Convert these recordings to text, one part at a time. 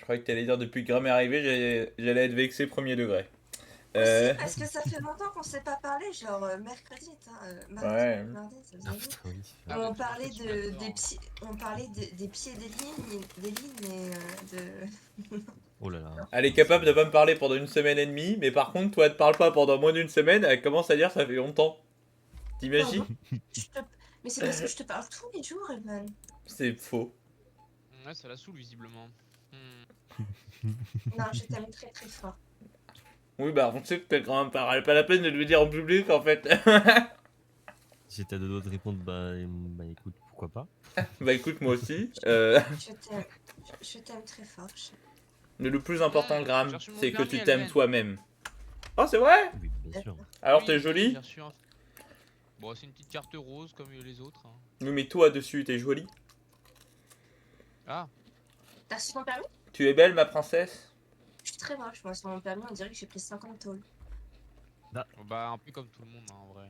croyais que t'allais dire depuis que Graham est arrivé, j'allais être vexé premier degré. Aussi, parce que ça fait longtemps qu'on s'est pas parlé, genre mercredi, Ouais. mardi, ça faisait Ah longtemps. putain, oui. Et Ah, on mais tu m'as parlait fait super peur, des hein. pieds, on parlait des pieds des lignes et de. Oh là là. Elle est capable de pas me parler pendant une semaine et demie, mais par contre, toi, elle te parle pas pendant moins d'une semaine, elle commence à dire ça fait longtemps. T'imagines? Pardon. Je te- Mais c'est parce que je te parle tous les jours, Evan. C'est faux. Ouais, ça la saoule visiblement. Non, je t'aime très très fort. Oui, bah, on sait que t'as quand même pas la peine de le dire en public, en fait. J'étais à deux doigts de répondre, bah écoute, pourquoi pas. Bah, écoute, moi aussi. Je t'aime. Je t'aime très fort. Mais le plus important, Ouais, Graham, j'ai reçu mon c'est que permis tu à t'aimes l'EN. toi-même. Oh, c'est vrai? Oui, bien sûr. Alors, Oui, t'es j'ai jolie? reçu un- Bon, c'est une petite carte rose comme les autres, hein. Oui, mais toi, dessus, t'es jolie. Ah, T'as reçu ton permis? Tu es belle, ma princesse? Je suis très moche, moi, sur mon permis, on dirait que j'ai pris 50 tôles. bah un peu comme tout le monde, hein, en vrai.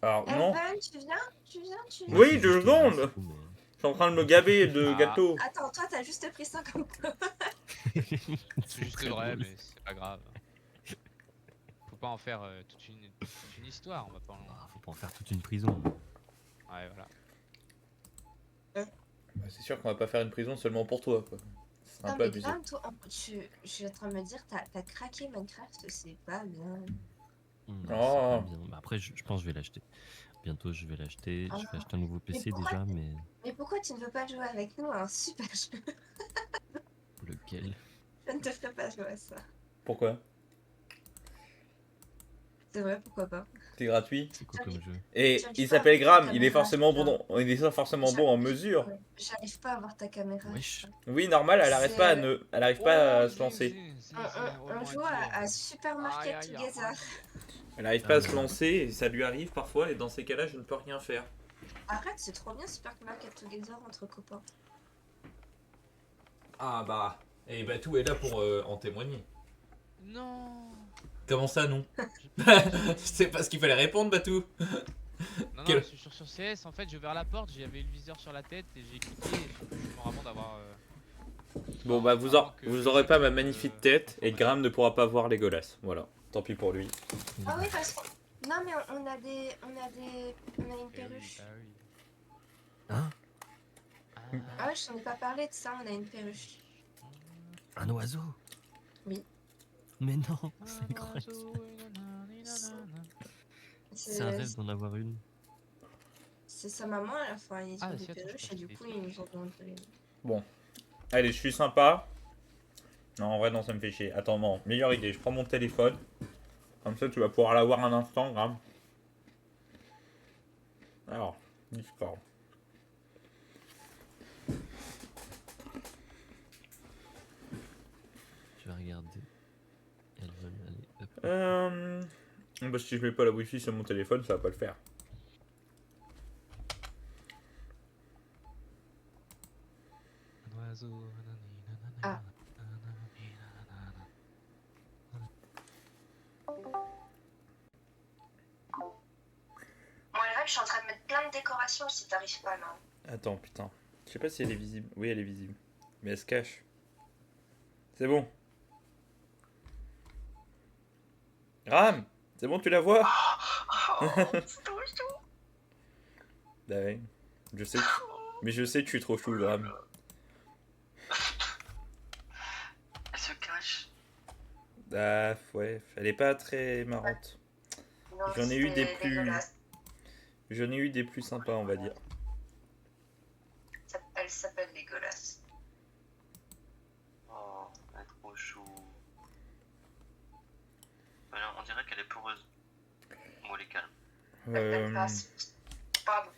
Alors, non. Evan, tu viens? Tu viens? Tu viens? Oui, c'est 2 juste là, secondes. c'est tout, mais- Je suis en train de me gaver de Ah. gâteau. Attends, toi, t'as juste pris 50 tôles. C'est juste très vrai, drôle. mais c'est pas grave. Faut pas en faire toute une histoire, on va pas en... Ah, faut pas en faire toute une prison. Ouais, voilà. Bah, c'est sûr qu'on va pas faire une prison seulement pour toi, quoi. C'est un Non, peu mais abusé. Graham, toi, je suis en train de me dire, t'as craqué Minecraft, c'est pas bien. C'est Oh. pas bien. Bah, après, je pense que je vais l'acheter. Bientôt, je vais l'acheter. Je vais Ah. acheter un nouveau PC pourquoi déjà, mais Mais pourquoi tu ne veux pas jouer avec nous à un super jeu? lequel? Je ne te ferai pas jouer à ça. Pourquoi? C'est vrai, pourquoi pas? C'est gratuit. C'est quoi comme jeu? Et J'arrive il pas à s'appelle voir ta Graham, il est caméra, forcément putain. bon, il est forcément bon en mesure. Ouais, j'arrive pas à voir ta caméra. Wesh. putain. Oui, normal, elle arrive C'est, pas à elle arrive pas à se zing, lancer. zing, zing, On, zing, on Romain joue Dier. à Super Market Aïe, aïe, Together. aïe. Elle arrive pas à se lancer et ça lui arrive parfois et dans ces cas-là, je ne peux rien faire. Arrête, c'est trop bien Super Market Together entre copains. Ah bah, et bah tout est là pour en témoigner. Non. Comment ça non? C'est pas ce qu'il fallait répondre, Batou. Non, Quel- non, sur CS, en fait, j'ai ouvert la porte, j'avais le viseur sur la tête et j'ai cliqué. Et je suis mort avant d'avoir. Bon bah vous, avant que vous le aurez jeu pas ma trouve, magnifique tête et information. Graham ne pourra pas voir les golasses. Voilà, tant pis pour lui. Ah oui, parce que. Non, mais on a une Eh oui, perruche. bah oui. Hein? Ah ouais, je t'en ai pas parlé de ça, on a une perruche. Un oiseau? Oui. Mais non, c'est incroyable. C'est un C'est rêve d'en avoir une. c'est sa maman à la fin, ils ont Ah, des si, attends, perruches je et du crois coup que ils nous ont demandé. Bon, allez, je suis sympa. Non, en vrai, non, ça me fait chier. Attends, non, meilleure idée, je prends mon téléphone. Comme ça, tu vas pouvoir l'avoir un instant, Graham. Alors, Discord. Je vais regarder. Elles veulent aller. Hop. Bah, si je mets pas la wifi sur mon téléphone, ça va pas le faire. Un oiseau. Ah. Bon, là, je suis en train de mettre plein de décorations si t'arrives pas là. Attends, putain. Je sais pas si elle est visible. Oui, elle est visible. Mais elle se cache. C'est bon. Graham, c'est bon, tu la vois? C'est trop chou. Bah ouais. Je sais. Mais je sais que je suis trop chou, Graham. Elle se cache. Ah, ouais. Elle est pas très marrante. Non, J'en ai eu c'est des plus. dégueulasse. J'en ai eu des plus sympas, on va dire. Elle s'appelle dégueulasse. Oh, elle est trop chou. Alors, on dirait qu'elle est peureuse. Bon, elle est calme. Pardon.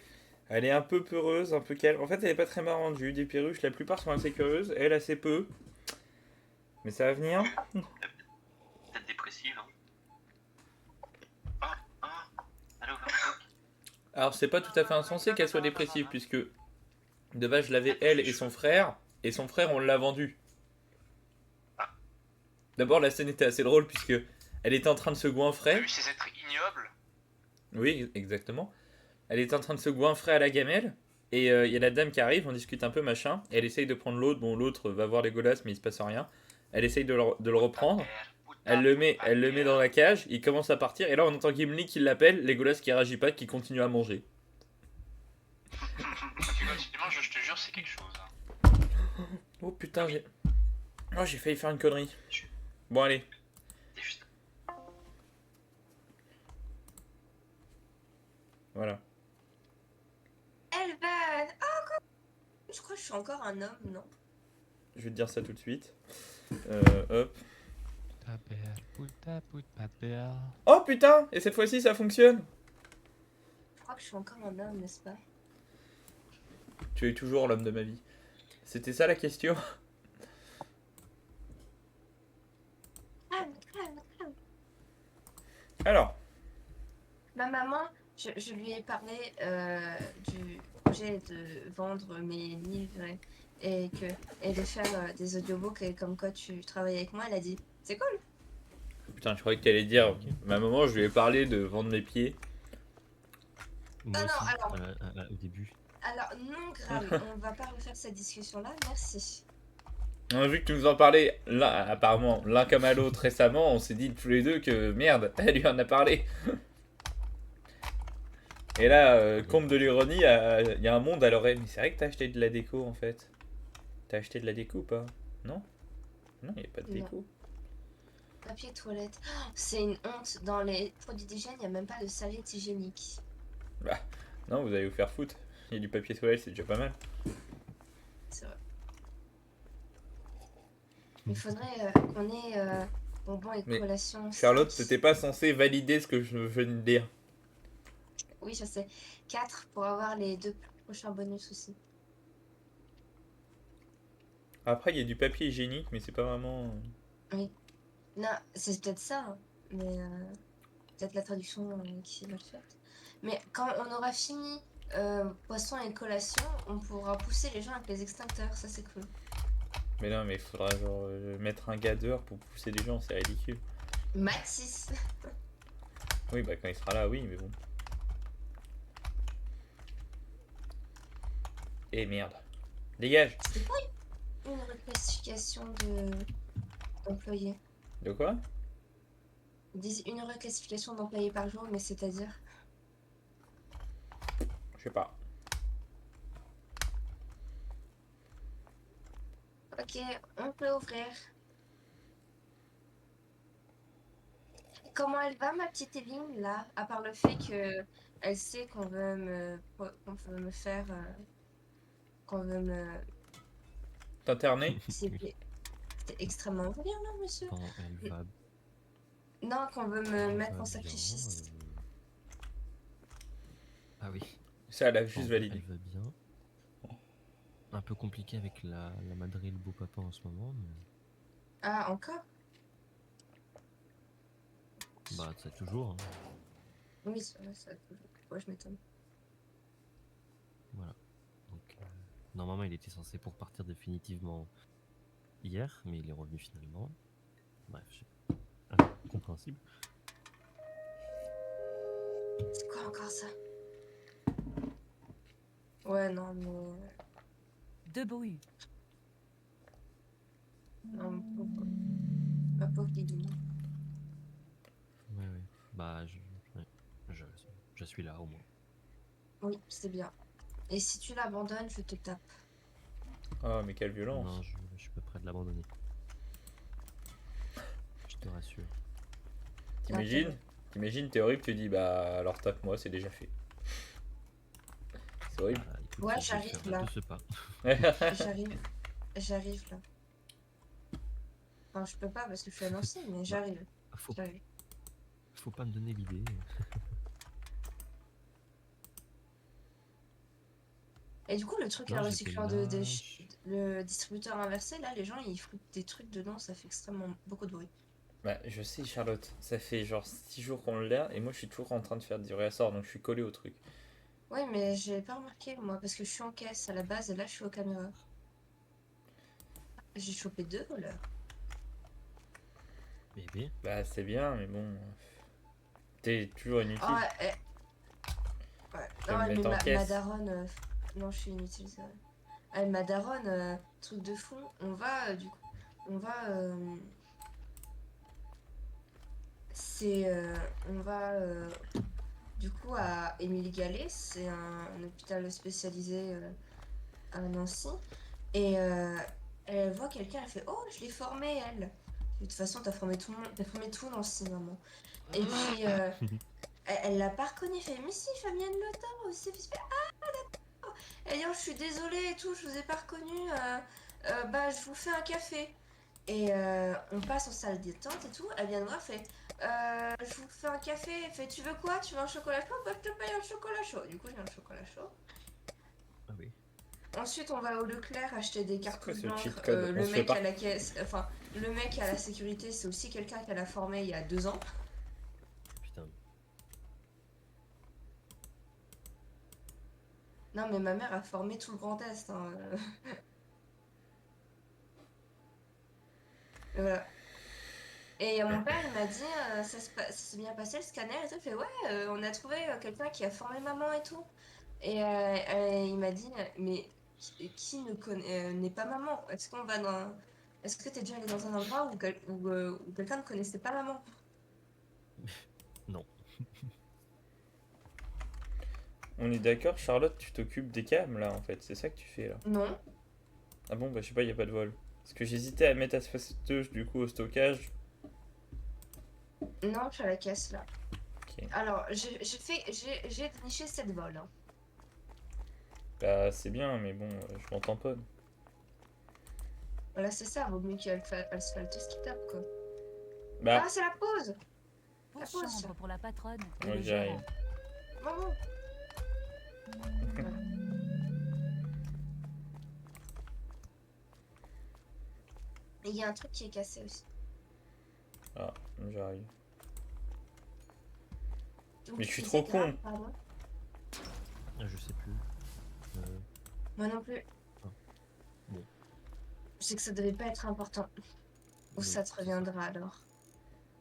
Elle est un peu peureuse, un peu calme. En fait, elle est pas très marrante. J'ai eu des perruches, la plupart sont assez curieuses. Elle, assez peu. Mais ça va venir. Peut-être dépressive, hein. Oh, elle a ouvert le coq. Alors, c'est pas tout à fait insensé qu'elle soit dépressive, puisque de base, je l'avais elle et son frère on l'a vendu. D'abord, la scène était assez drôle, puisque elle était en train de se T'as goinfrer. vu ces êtres ignobles? Oui, exactement. Elle était en train de se goinfrer à la gamelle, Et il y a la dame qui arrive, on discute un peu, machin. Elle essaye de prendre l'autre. Bon, l'autre va voir Legolas, mais il se passe rien. Elle essaye de le reprendre. Elle le met dans la cage. Il commence à partir. Et là, on entend Gimli qui l'appelle. Legolas qui réagit pas, qui continue à manger. Effectivement, je te jure, c'est quelque chose. Oh putain, j'ai failli faire une connerie. Bon, allez. Voilà. Elle va. Ah, quoi. Je crois que je suis encore un homme, non? Je vais te dire ça tout de suite. Hop. Ta père, puta, puta, père. Oh putain! Et cette fois-ci, ça fonctionne! Je crois que je suis encore un homme, n'est-ce pas? Tu es toujours l'homme de ma vie. C'était ça la question? Calme, calme, calme. Alors, Ma maman, je lui ai parlé du projet de vendre mes livres et de faire des audiobooks et comme quoi tu travailles avec moi. Elle a dit, c'est cool. putain, je croyais que t'allais dire. Ma maman, je lui ai parlé de vendre mes pieds. Moi Ah non, aussi, alors- au début. Alors non, grave, on va pas refaire cette discussion-là, merci. On a vu que tu nous en parlais, apparemment, l'un comme à l'autre récemment, on s'est dit tous les deux que merde, elle lui en a parlé. Et là, comble de l'ironie, il y a un monde à l'oreille. Mais c'est vrai que t'as acheté de la déco en fait. T'as acheté de la déco ou pas? Non? Non, il n'y a pas de Non. déco. Papier toilette, oh, c'est une honte. Dans les produits d'hygiène, il n'y a même pas de serviette hygiénique. Non, vous allez vous faire foutre. Il y a du papier toilette, c'est déjà pas mal. C'est vrai. Il faudrait qu'on ait bonbons et Mais, collations. Charlotte, cinq. t'étais pas censé valider ce que je venais de dire. Oui, je sais. 4 pour avoir les 2 prochains bonus aussi. Après, il y a du papier hygiénique, mais c'est pas vraiment. Non, c'est peut-être ça, hein, mais peut-être la traduction qui est mal faite. Mais quand on aura fini poisson et collation, on pourra pousser les gens avec les extincteurs, ça c'est cool. Mais non, mais il faudra genre mettre un gars dehors pour pousser des gens, c'est ridicule. Max 6. Oui, bah quand il sera là, oui, mais bon. Eh merde. Dégage. C'était pas une reclassification d'employés. De quoi? Ils disent une reclassification d'employés par jour, mais c'est-à-dire. Je sais pas. Ok, on peut ouvrir. Comment elle va, ma petite Evelyne, là? À part le fait que elle sait qu'on veut me faire... qu'on veut me... T'interner? C'était extrêmement bien, là, monsieur. Quand elle va, Non, qu'on veut me elle mettre va en bien, sacrifice. Ah oui. Ça, elle a Quand juste validé. Elle va bien. Un peu compliqué avec la madré et le beau papa en ce moment, mais Ah, encore? bah ça toujours. Hein. Oui, ça, ouais, je m'étonne. Voilà. Donc normalement il était censé pour partir définitivement hier, mais il est revenu finalement. Bref, compréhensible. C'est quoi encore ça? Ouais, non, mais... De bruit. Non, ma pauvre Lily. Ouais, ouais. Bah ouais. Je suis là au moins. Oui, c'est bien. Et si tu l'abandonnes, je te tape. Oh, mais quelle violence. Non, je suis pas prêt de l'abandonner. Je te rassure. T'imagines? T'imagines, t'es horrible, tu dis bah alors tape-moi, c'est déjà fait. C'est horrible. Bah, écoute, Ouais, je vais j'arrive, faire là. de ce pas. J'arrive là. Enfin, je peux pas parce que je suis annoncée, mais j'arrive. Faut J'arrive. pas me donner l'idée. Et du coup, le truc, Non, le j'étais recyclant là, le distributeur inversé, là, les gens, ils foutent des trucs dedans, ça fait extrêmement beaucoup de bruit. Bah, je sais, Charlotte, ça fait genre 6 jours qu'on l'a et moi je suis toujours en train de faire du réassort donc je suis collé au truc. Ouais, mais j'ai pas remarqué, moi, parce que je suis en caisse à la base et là, je suis aux caméras. J'ai chopé 2 voleurs. Bébé. Bah, c'est bien, mais bon. T'es toujours inutile. Ah, ouais, Je vais me non, mais mettre en ma caisse. daronne, Non, je suis inutile, c'est vrai. Ah, ma daronne, truc de fou. Du coup, on va, c'est, on va, du coup, à Émile Gallet, c'est un hôpital spécialisé à Nancy. Et elle voit quelqu'un, elle fait, oh, je l'ai formé, elle. De toute façon, t'as formé tout le monde, t'as formé tout Nancy, maman. Et puis, elle l'a pas reconnu, elle fait, mais si, Fabienne Le Temps aussi. Elle fait, elle dit, oh, je suis désolée et tout, je vous ai pas reconnu. Bah, je vous fais un café. Et on passe en salle détente et tout. Elle vient de voir, fait, je vous fais un café. Elle fait, tu veux quoi? Tu veux un chocolat chaud? Bah, je te paye un chocolat chaud. Du coup, j'ai un chocolat chaud. Ah oui. Ensuite, on va au Leclerc acheter des C'est quoi cartouches ce cheat d'encre. code? On Le se fait mec à pas. la caisse, enfin, le mec à la sécurité, c'est aussi quelqu'un qu'elle a formé il y a 2 ans. Putain. Non, mais ma mère a formé tout le Grand Est, hein. Voilà. Et mon père, il m'a dit, ça s'est bien passé le scanner et tout. Il fait, ouais, on a trouvé quelqu'un qui a formé maman et tout. Et il m'a dit, mais qui ne connaît, n'est pas maman? Est-ce qu'on va dans. Est-ce que t'es déjà allé dans un endroit où quelqu'un ne connaissait pas maman? Non. On est d'accord, Charlotte, tu t'occupes des cams là en fait, c'est ça que tu fais là. Non. Ah bon, bah je sais pas, y a pas de vol. Parce que j'hésitais à mettre Asphastoche du coup au stockage. Non, je suis à la caisse là. Ok. Alors, j'ai déniché 7 vols, hein. Bah c'est bien, mais bon, je m'en tamponne. Voilà, c'est ça, vaut mieux qu'elle se fasse tout ce qui tape, quoi. Bah, Ah, c'est la pause! La Pause pause, chambre pour la patronne et ouais, le j'arrive. gérant. maman! Voilà. Et il y a un truc qui est cassé aussi. Ah, j'arrive. Donc, Mais tu je suis disais trop grave, con. pardon. Ah, je sais plus. Moi non plus. Ah. Bon. Je sais que ça devait pas être important. Ou Oui, ça te c'est reviendra alors.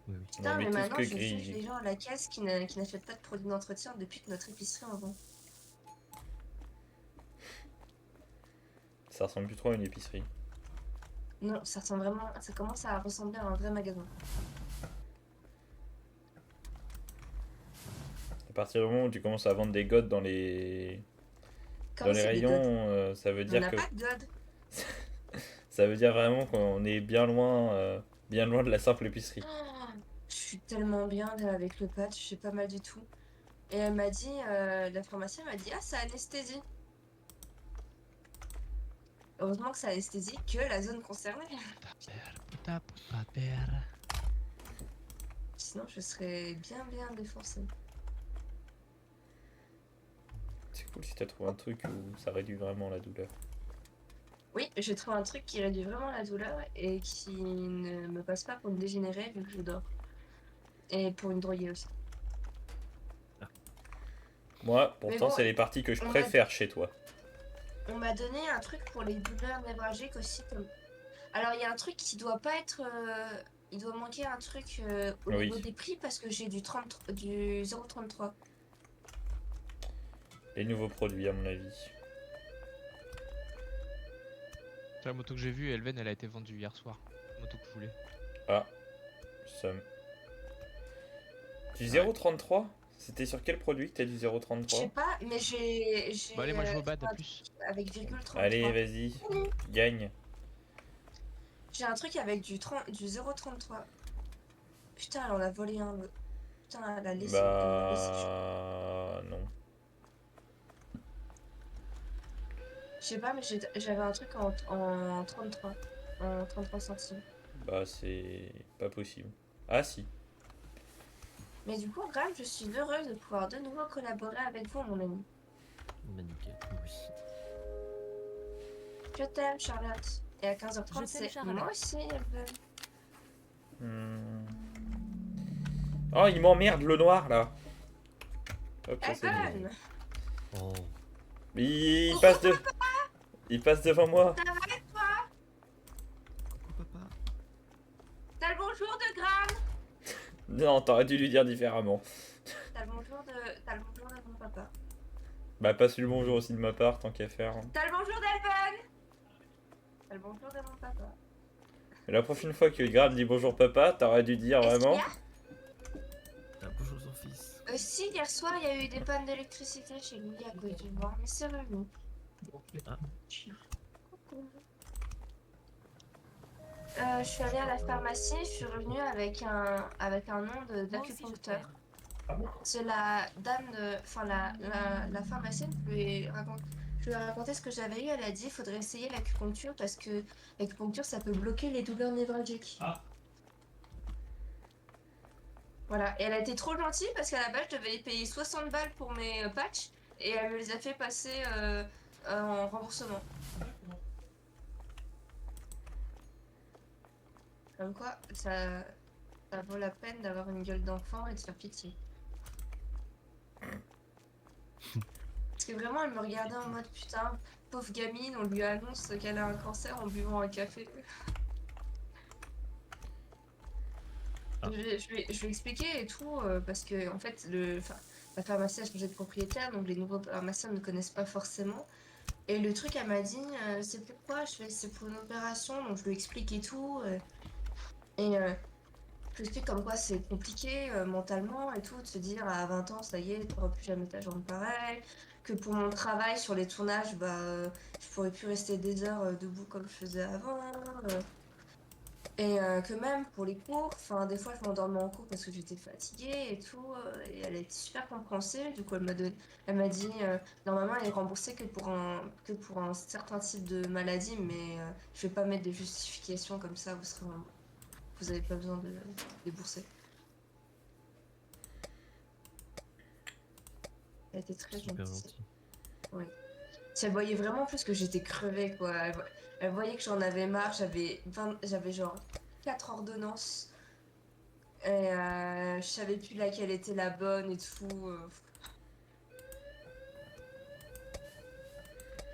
Oui, oui. Putain, mais mais tout ce maintenant que je juge grille. les gens à la caisse qui n'achètent pas de produits d'entretien depuis que notre épicerie en vend. Ça ressemble plus trop à une épicerie. Non, ça ressemble vraiment. Ça commence à ressembler à un vrai magasin. À partir du moment où tu commences à vendre des godes dans les Comment c'est des rayons, godes? ça veut On dire n'a que pas de god. ça veut dire vraiment qu'on est bien loin de la simple épicerie. Oh, je suis tellement bien là, avec le patch, j'ai pas mal du tout. Et elle m'a dit, la pharmacienne m'a dit, ah, c'est anesthésie. Heureusement que c'est anesthésie que la zone concernée. Sinon, je serais bien défoncée. C'est cool si t'as trouvé un truc où ça réduit vraiment la douleur. Oui, j'ai trouvé un truc qui réduit vraiment la douleur et qui ne me passe pas pour une dégénérée vu que je dors. Et pour une droguée aussi. Moi, Mais pourtant, bon, c'est les parties que je on m'a préfère chez toi. on m'a donné un truc pour les douleurs névralgiques aussi. Alors, il y a un truc qui doit pas être. Il doit manquer un truc au niveau Oui, des prix parce que j'ai du 0,33. les nouveaux produits à mon avis. C'est la moto que j'ai vue, Elven, elle a été vendue hier soir. Moto que je voulais. Ah, somme. Du Ouais. 0,33? C'était sur quel produit que t'as du Je sais 0,33? pas, mais j'ai Bon, allez, moi je vais au bad, trouvé à un plus. truc avec virgule Allez, 33. vas-y, gagne. J'ai un truc avec du 0,33. Putain, elle en a volé un. Putain, elle a laissé. Elle me l'a laissé. Bah... non. Je sais pas, mais j'avais un truc en 33. En 33 centimes. Bah c'est pas possible. Ah si. Mais du coup, Graham, je suis heureuse de pouvoir de nouveau collaborer avec vous, mon ami. Bah, nickel. Oui. Je t'aime, Charlotte. Et à 15h30, Je t'aime, c'est Charlotte. moi aussi, Elven. Hmm. Oh, il m'emmerde le noir là. Hop, ça c'est dit. Elven! Oh. Mais il Coucou, passe de... Il passe devant moi. Ça va et toi? Coucou papa. T'as le bonjour de Graham? Non, t'aurais dû lui dire différemment. T'as le bonjour de mon papa. Bah, passe le bonjour aussi de ma part, tant qu'à faire. T'as le bonjour d'Alban. T'as le bonjour de mon papa. Et la prochaine fois que Graham dit bonjour papa, t'aurais dû dire Est-ce qu'il vraiment. y a Bonjour son fils. Si, hier soir, il y a eu des pannes d'électricité chez lui à cause du vent, mais c'est revenu. Ah. Je suis allée à la pharmacie, je suis revenue avec un nom Moi aussi, je d'acupuncteur. t'aime. C'est la dame de... Enfin, la pharmacienne, je lui ai raconté ce que j'avais eu. Elle a dit il faudrait essayer l'acupuncture parce que l'acupuncture, ça peut bloquer les douleurs névralgiques. Ah. Voilà. Et elle a été trop gentille parce qu'à la base, je devais payer 60 balles pour mes patchs et elle me les a fait passer en remboursement. Comme quoi, ça vaut la peine d'avoir une gueule d'enfant et de faire pitié. Parce que vraiment, elle me regardait en mode putain, pauvre gamine, on lui annonce qu'elle a un cancer en buvant un café. Ah. Je lui ai expliqué et tout, parce que en fait, la pharmacie a changé de propriétaire, donc les nouveaux pharmaciens ne connaissent pas forcément. Et le truc, elle m'a dit, c'est pourquoi je fais, c'est pour une opération, donc je lui explique et tout. Et je lui explique comme quoi c'est compliqué mentalement et tout, de se dire à 20 ans, ça y est, t'auras plus jamais ta jambe pareille. Que pour mon travail sur les tournages, bah, je pourrais plus rester des heures debout comme je faisais avant. Et que même pour les cours, enfin des fois je m'endormais en cours parce que j'étais fatiguée et tout. Et elle était super compréhensive. Du coup elle m'a dit normalement elle est remboursée que pour un certain type de maladie, mais je vais pas mettre de justification comme ça. Vous avez pas besoin de débourser. Elle était très Super gentille. gentil. Oui. Si elle voyait vraiment plus que j'étais crevée, quoi. Elle voyait que j'en avais marre. J'avais genre 4 ordonnances. Et je savais plus laquelle était la bonne et tout.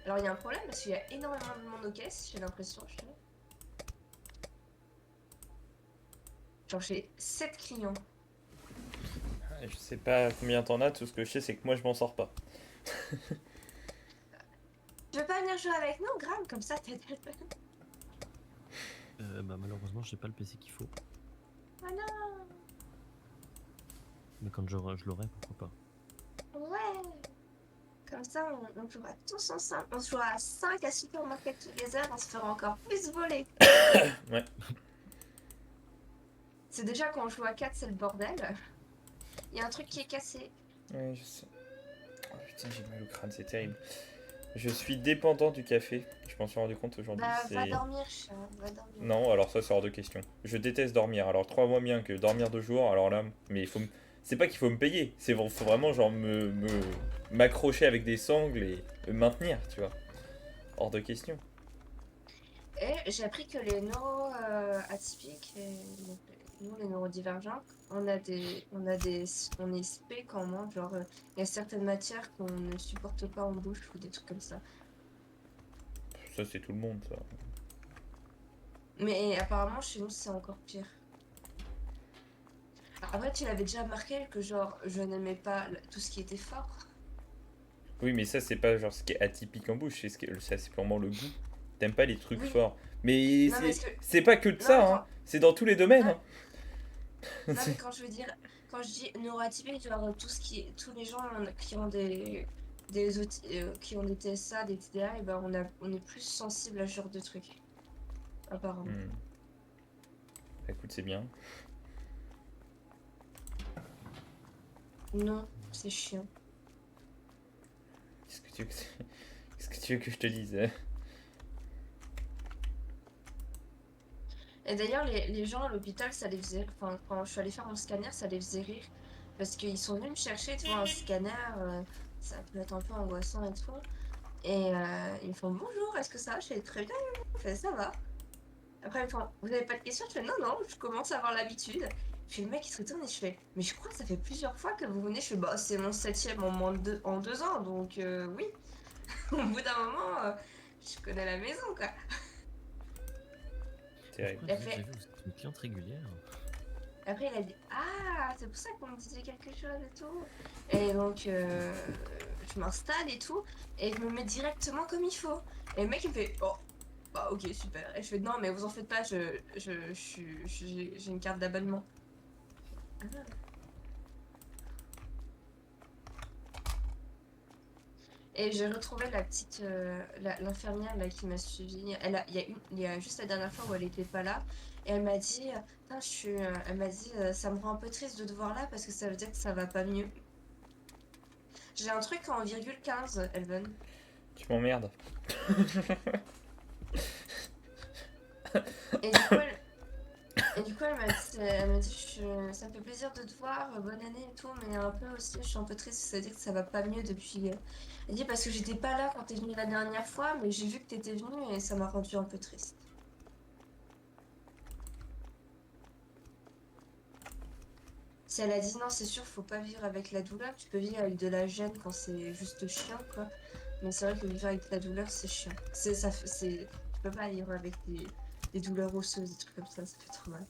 Alors il y a un problème parce qu'il y a énormément de monde aux caisses, j'ai l'impression. Genre j'ai 7 clients. Je sais pas combien t'en as, tout ce que je sais, c'est que moi je m'en sors pas. Tu veux pas venir jouer avec nous, Graham? Comme ça, t'es... Bah malheureusement j'ai pas le PC qu'il faut. Oh non! Mais quand je l'aurai, pourquoi pas. Ouais! Comme ça, on jouera tous ensemble. On se jouera à 5 à Supermarket Together, on se fera encore plus voler. Ouais. C'est déjà quand on joue à 4, c'est le bordel. Il y a un truc qui est cassé. Ouais, je sais. Oh putain, j'ai mal au crâne, c'est terrible. Je suis dépendant du café, je m'en suis rendu compte aujourd'hui. Bah, va c'est... dormir, chat, va dormir. Non, alors ça, c'est hors de question. Je déteste dormir. Alors, 3 mois bien que dormir 2 jours, alors là, mais il faut c'est pas qu'il faut me payer, faut vraiment genre m'accrocher avec des sangles et me maintenir, tu vois. Hors de question. Et j'ai appris que les neuro-atypiques, donc nous les neurodivergents, on est spé quand même, genre il y a certaines matières qu'on ne supporte pas en bouche ou des trucs comme ça. Ça, c'est tout le monde, ça. Mais apparemment chez nous c'est encore pire. Après tu l'avais déjà remarqué que genre je n'aimais pas tout ce qui était fort. Oui, mais ça, c'est pas genre ce qui est atypique en bouche, ça, c'est purement le goût. T'aimes pas les trucs Oui. forts. Mais Non, mais est-ce que- c'est pas que de Non, ça, mais hein. C'est dans tous les domaines, Ouais. hein. Non, mais quand je dis neuroatypique, genre tous les gens qui ont des outils, qui ont des TSA, des TDA, et ben on est plus sensible à ce genre de trucs. Apparemment. Hmm. Bah, écoute, c'est bien. Non, c'est chiant. Qu'est-ce que tu veux que, Qu'est-ce que tu veux que je te dise, hein? Et d'ailleurs, les gens à l'hôpital, ça les faisait. Enfin, quand je suis allée faire mon scanner, ça les faisait rire. Parce qu'ils sont venus me chercher, tu vois, un scanner, ça peut être un peu angoissant et tout. Et ils me font bonjour, est-ce que ça va? Je fais très bien, je fais ça va. Après, ils me font vous avez pas de questions? Je fais non, non, je commence à avoir l'habitude. Puis le mec il se retourne et je fais mais je crois que ça fait plusieurs fois que vous venez. Je fais bah c'est mon 7e en 2 ans, donc oui. Au bout d'un moment, je connais la maison quoi. Terrible. Pourquoi Elle fait- j'ai vu, c'est une cliente régulière. Après, il a dit ah, c'est pour ça qu'on me disait quelque chose et tout. Et donc, je je m'installe et tout, et je me mets directement comme il faut. Et le mec il me fait oh bah ok super. Et je fais non mais vous en faites pas, j'ai une carte d'abonnement. Ah. Et j'ai retrouvé la petite l'infirmière là qui m'a suivi. Il y a juste la dernière fois où elle était pas là et elle m'a dit putain, elle m'a dit ça me rend un peu triste de te voir là parce que ça veut dire que ça va pas mieux. J'ai un truc en virgule 15, Elven. Tu m'emmerdes. Et du coup, elle m'a dit ça me fait plaisir de te voir, bonne année et tout, mais un peu aussi, je suis un peu triste, ça veut dire que ça va pas mieux depuis. Elle dit parce que j'étais pas là quand t'es venu la dernière fois, mais j'ai vu que t'étais venu et ça m'a rendu un peu triste. Si elle a dit non, c'est sûr, faut pas vivre avec la douleur, tu peux vivre avec de la gêne quand c'est juste chiant, quoi. Mais c'est vrai que vivre avec la douleur, c'est chiant. Tu peux pas vivre avec des douleurs osseuses, des trucs comme ça fait trop mal.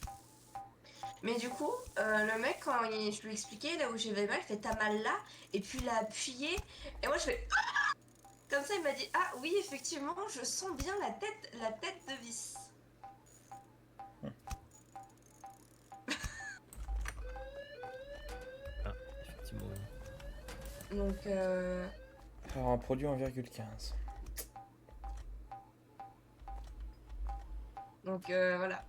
Mais du coup, le mec, je lui ai expliqué là où j'avais mal, il fait t'as mal là, et puis il a appuyé, et moi je fais ah comme ça, il m'a dit ah oui, effectivement, je sens bien la tête de vis. Ah, effectivement, oui. Donc, Alors, un produit en virgule 15. voilà.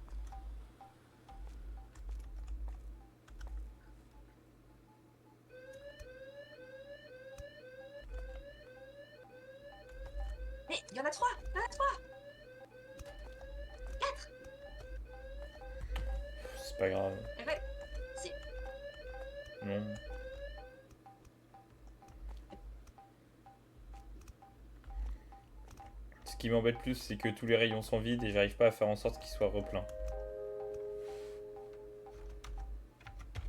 Mais il y en a trois, il y en a trois. C'est pas grave. Et ouais, si. Non. Ce qui m'embête plus, c'est que tous les rayons sont vides et j'arrive pas à faire en sorte qu'ils soient repleins.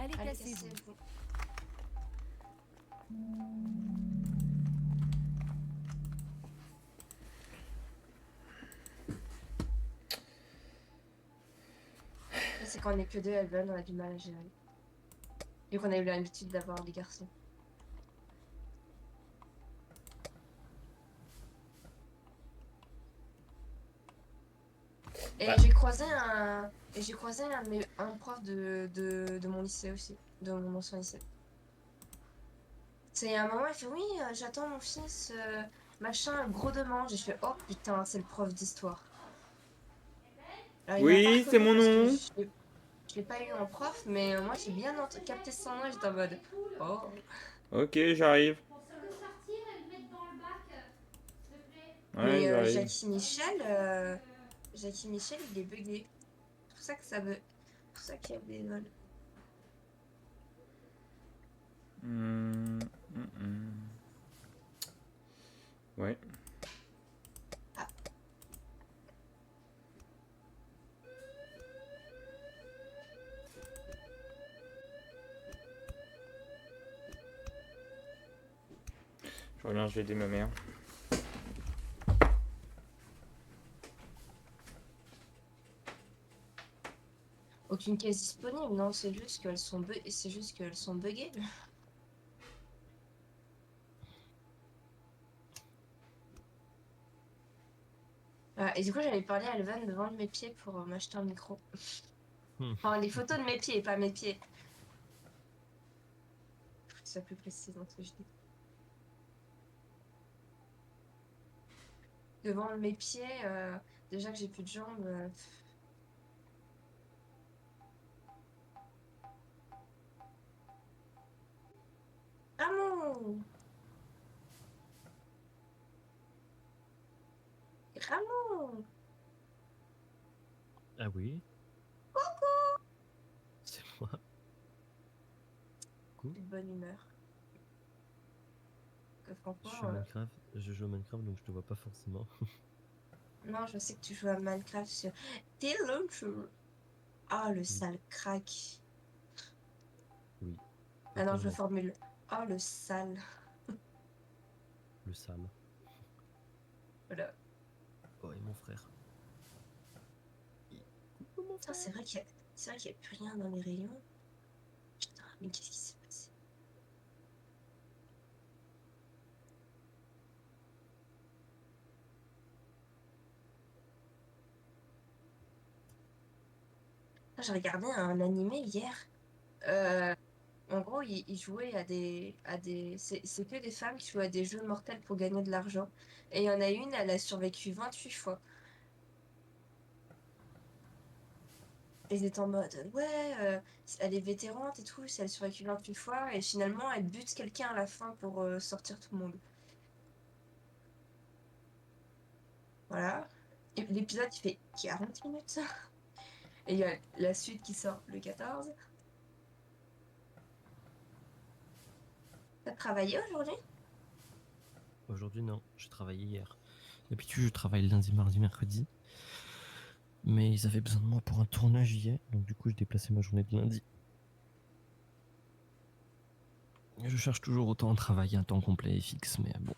Allez, Allez, cassez-vous. cassez-vous. C'est quand on est que deux, Elven, on a du mal à gérer. Vu qu'on a eu l'habitude d'avoir des garçons. Et Bah. j'ai croisé un prof de mon lycée aussi, de mon ancien lycée. C'est un moment, il fait oui, j'attends mon fils, machin, gros demande. J'ai fait oh putain, c'est le prof d'histoire. Alors, il m'a pas Oui, c'est reconnu mon parce que nom. je l'ai pas eu en prof, mais moi j'ai bien capté son nom et j'étais en mode oh. Ok, j'arrive. On peut sortir et le mettre dans le bac, s'il te plaît. Ouais, Mais j'arrive. Jackie Michel, il est bugué. C'est pour ça que ça veut. C'est pour ça qu'il y a des vols. Ouais. Ah. Je reviens, je vais aider ma mère. Aucune caisse disponible, non, c'est juste qu'elles sont buggées. Ah, et du coup, j'avais parlé à Elvan de vendre mes pieds pour m'acheter un micro. Enfin, les photos de mes pieds, pas mes pieds. Faut que ce soit plus précis dans ce que je dis. De vendre mes pieds, déjà que j'ai plus de jambes. Ramon! Ramon! Ah oui. C'est moi. Coucou. De bonne humeur. Que Je franchement, suis à Minecraft. Je joue à Minecraft donc je te vois pas forcément. non, je sais que tu joues à Minecraft sur tes launchers. Ah, le sale crack. Oui. Ah non, je totalement. formule. Oh, le sale. Le sale. Voilà. Oh, et mon frère. Putain, c'est vrai qu'il y a plus rien dans les rayons. Putain, mais qu'est-ce qui s'est passé? J'ai regardé un animé hier. Euh, En gros, ils jouaient à des... C'est que des femmes qui jouent à des jeux mortels pour gagner de l'argent. Et il y en a une, elle a survécu 28 fois. Et ils étaient en mode, ouais, elle est vétérante et tout, si elle survécu 28 fois. Et finalement, elle bute quelqu'un à la fin pour sortir tout le monde. Voilà. Et l'épisode, il fait 40 minutes. Et il y a la suite qui sort le 14. T'as travaillé aujourd'hui? Aujourd'hui, non, j'ai travaillé hier. D'habitude, je travaille lundi, mardi, mercredi. Mais ils avaient besoin de moi pour un tournage hier, donc du coup, j'ai déplacé ma journée de lundi. Je cherche toujours autant un travail à temps complet et fixe, mais bon,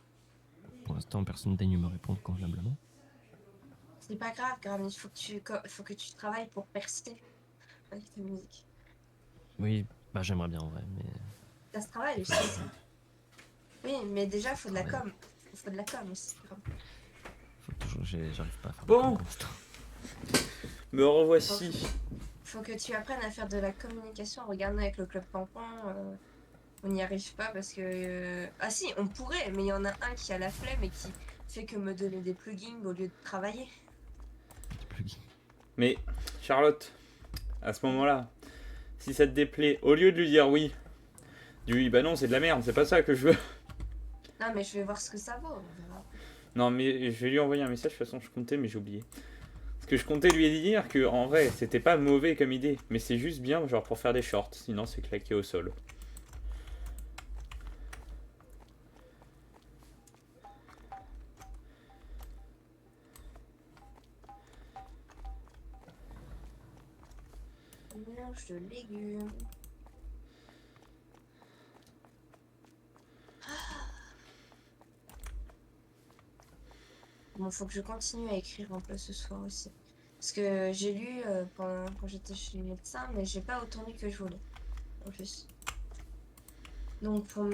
pour l'instant, personne ne daigne me répondre convenablement. C'est pas grave, Grammy, faut que tu travailles pour percer avec ta musique. Oui, bah j'aimerais bien en vrai, mais Ça se travaille aussi, ça. Oui, mais déjà, faut de la com. Faut de la com aussi. faut toujours, j'arrive pas à faire Bon. de pour l'instant. Me revoici. Faut que tu apprennes à faire de la communication. Regarde avec le club Pampan, on n'y arrive pas parce que... Ah si, on pourrait, mais il y en a un qui a la flemme et qui fait que me donner des plugins au lieu de travailler. Des plugins. Mais Charlotte, à ce moment-là, si ça te déplaît, au lieu de lui dire oui, dis oui, bah non, c'est de la merde, c'est pas ça que je veux. Non, mais je vais voir ce que ça vaut, on verra. Non, mais je vais lui envoyer un message, de toute façon, je comptais, mais j'ai oublié. Parce que je comptais lui dire que, en vrai, c'était pas mauvais comme idée, mais c'est juste bien, genre, pour faire des shorts, sinon c'est claqué au sol. Mélange de légumes. Bon, faut que je continue à écrire un peu ce soir aussi. Parce que j'ai lu quand j'étais chez le médecin, mais j'ai pas autant lu que je voulais. En plus. Donc pour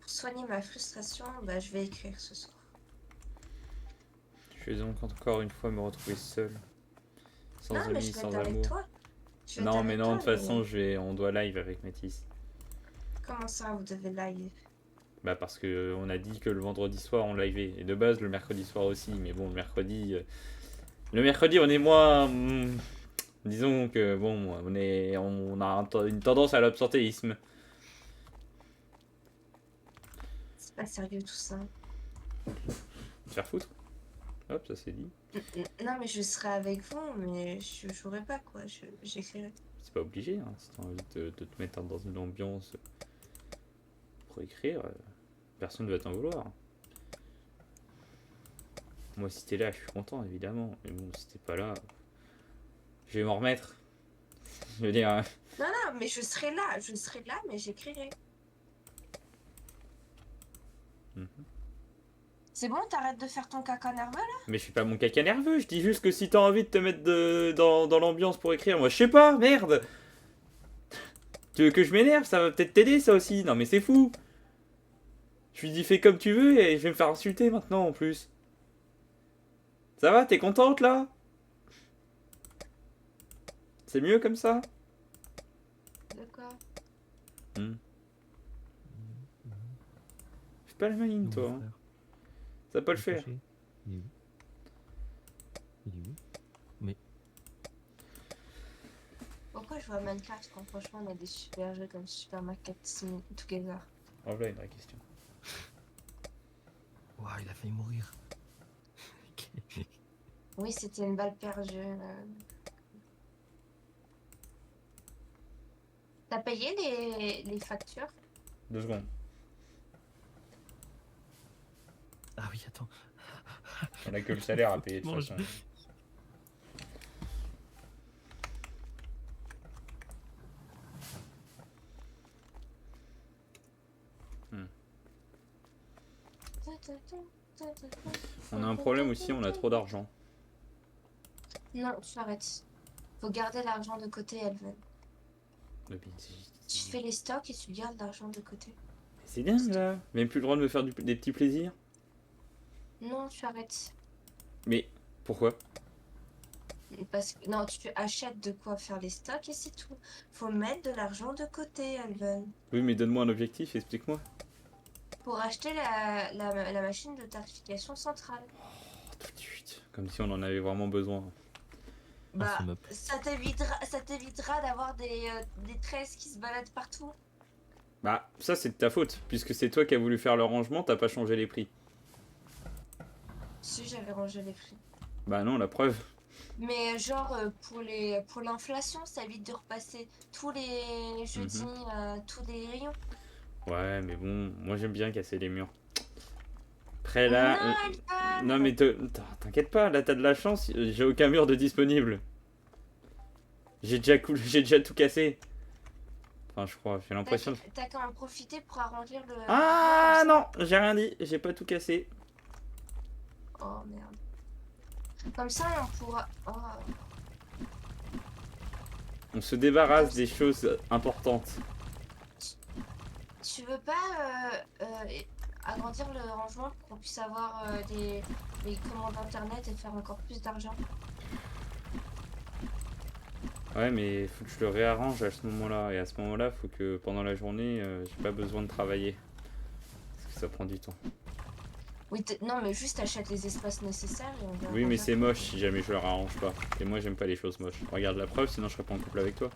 soigner ma frustration, bah, je vais écrire ce soir. Je vais donc encore une fois me retrouver seul. Sans Non, mais amis, je vais sans être avec amour. toi. Je vais être Non, mais avec non, de toute toi, façon, on doit live avec Mathis. Comment ça, vous devez live? Bah parce que on a dit que le vendredi soir on liveait. Et de base le mercredi soir aussi. Mais bon, le mercredi on est moins... disons que bon, on a une tendance à l'absentéisme. C'est pas sérieux tout ça. Se faire foutre. Hop, ça c'est dit. Non, mais je serai avec vous, mais je jouerai pas, quoi. J'écrirai. C'est pas obligé, hein. Si t'as envie de te mettre dans une ambiance pour écrire, personne ne va t'en vouloir. Moi si t'es là, je suis content évidemment. Mais bon, si t'es pas là, je vais m'en remettre. Je veux dire... Non, non, mais je serai là, mais j'écrirai. Mhm. C'est bon, t'arrêtes de faire ton caca nerveux là? Mais je suis pas mon caca nerveux, je dis juste que si t'as envie de te mettre dans l'ambiance pour écrire, moi je sais pas, merde. Tu veux que je m'énerve, ça va peut-être t'aider ça aussi. Non mais c'est fou. Je lui dis fais comme tu veux et je vais me faire insulter maintenant en plus. Ça va, t'es contente là? C'est mieux comme ça? D'accord. Fais pas la maline Mon toi, hein. frère, Ça va pas le il est faire. caché. Il est où? Il est où? Mais Pourquoi je vois Minecraft quand franchement on a des super jeux comme Super Market Together? En voilà une vraie question. ouah, il a failli mourir. Oui, c'était une balle perdue. T'as payé les factures? 2 secondes. Ah oui, attends. On a que le salaire à payer de toute Mange. façon. On a un problème aussi, on a trop d'argent. Non, tu arrêtes. Faut garder l'argent de côté, Elven. Tu fais les stocks et tu gardes l'argent de côté. C'est dingue là. Même plus le droit de me faire des petits plaisirs. Non, tu arrêtes. Mais pourquoi? Parce que non, tu achètes de quoi faire les stocks et c'est tout. Faut mettre de l'argent de côté, Alven, Oui, mais donne-moi un objectif, explique-moi. pour acheter la machine de tarification centrale. Oh, tout de suite. Comme si on en avait vraiment besoin. Un Bah, sum up. ça t'évitera d'avoir des tresses qui se baladent partout. Bah, ça c'est de ta faute, puisque c'est toi qui as voulu faire le rangement, t'as pas changé les prix. Si j'avais rangé les prix. Bah non, la preuve. Mais genre pour l'inflation, ça évite de repasser tous les jeudis Mhm. tous les rayons. Ouais, mais bon, moi j'aime bien casser les murs. Après là... Non, Non Alban! mais t'inquiète pas, là t'as de la chance, j'ai aucun mur de disponible. J'ai déjà tout cassé. Enfin, je crois, j'ai l'impression... T'as qu'à en profiter pour arrondir le mur comme Ah ça. non, j'ai rien dit, j'ai pas tout cassé. Oh merde. Comme ça, on pourra. Oh. On se Comme débarrasse ça. des choses importantes. Tu veux pas agrandir le rangement pour qu'on puisse avoir des commandes internet et faire encore plus d'argent? Ouais, mais faut que je le réarrange à ce moment-là. Et à ce moment-là, faut que pendant la journée, j'ai pas besoin de travailler. Parce que ça prend du temps. Oui, non, mais juste achète les espaces nécessaires et on va Oui, mais arranger c'est après. moche si jamais je le réarrange pas. Et moi, j'aime pas les choses moches. Regarde la preuve, sinon je serais pas en couple avec toi.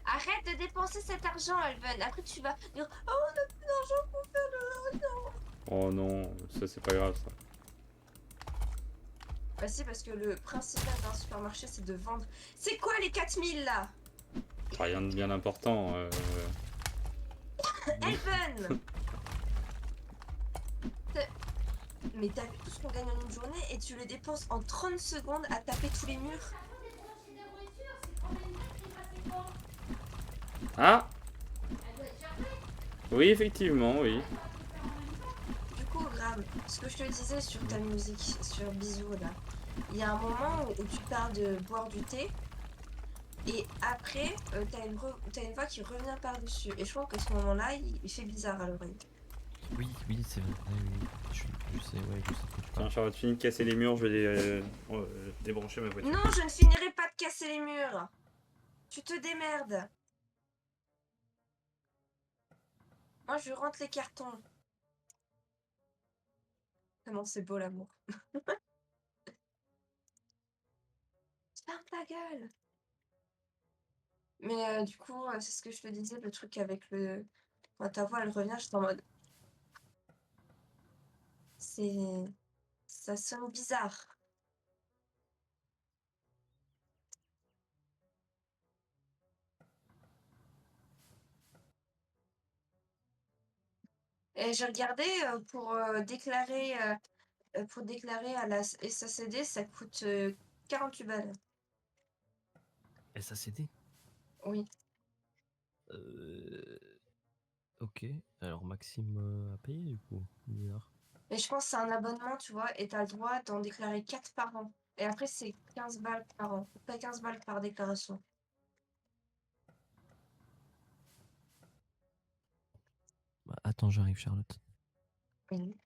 Arrête de dépenser cet argent, Alven. Après, tu vas dire oh, on a plus d'argent pour faire de l'argent. Oh non, ça c'est pas grave ça. Bah, si, parce que le principal d'un supermarché, c'est de vendre. C'est quoi les 4000 là? Rien de bien important. Alven! Mais t'as vu tout ce qu'on gagne en une journée et tu le dépenses en 30 secondes à taper tous les murs? Avant de débrancher la voiture, c'est quand même bien qu'il est passé quand? Ah, Elle doit être chargée. oui, effectivement, oui. Elle doit te faire en même temps. Du coup, Graham, ce que je te disais sur ta musique, sur Bisous là, il y a un moment où tu parles de boire du thé et après, t'as une voix qui revient par-dessus. Et je trouve que ce moment-là, il fait bizarre à l'oreille. Oui, oui, c'est vrai. Oui. Je sais, ouais, je sais de quoi tu Tiens, parles. Charlotte, finis de casser les murs, je vais débrancher ma voiture. Non, je ne finirai pas de casser les murs. Tu te démerdes. Moi, je rentre les cartons. Comment c'est beau l'amour. Ferme ta gueule. Mais du coup, c'est ce que je te disais, le truc avec le... Quand ta voix, elle revient, j'étais en mode... C'est... Ça sonne bizarre. Et j'ai regardé pour déclarer à la SACD, ça coûte 48 balles. SACD. Oui. Euh... Ok. Alors Maxime a payé du coup. Bizarre. Mais je pense que c'est un abonnement, tu vois, et t'as le droit d'en déclarer 4 par an. Et après, c'est 15 balles par an. Pas 15 balles par déclaration. Bah, attends, j'arrive, Charlotte. Oui.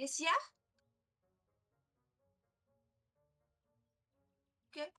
Qu'est-ce qu'il y a? Ok.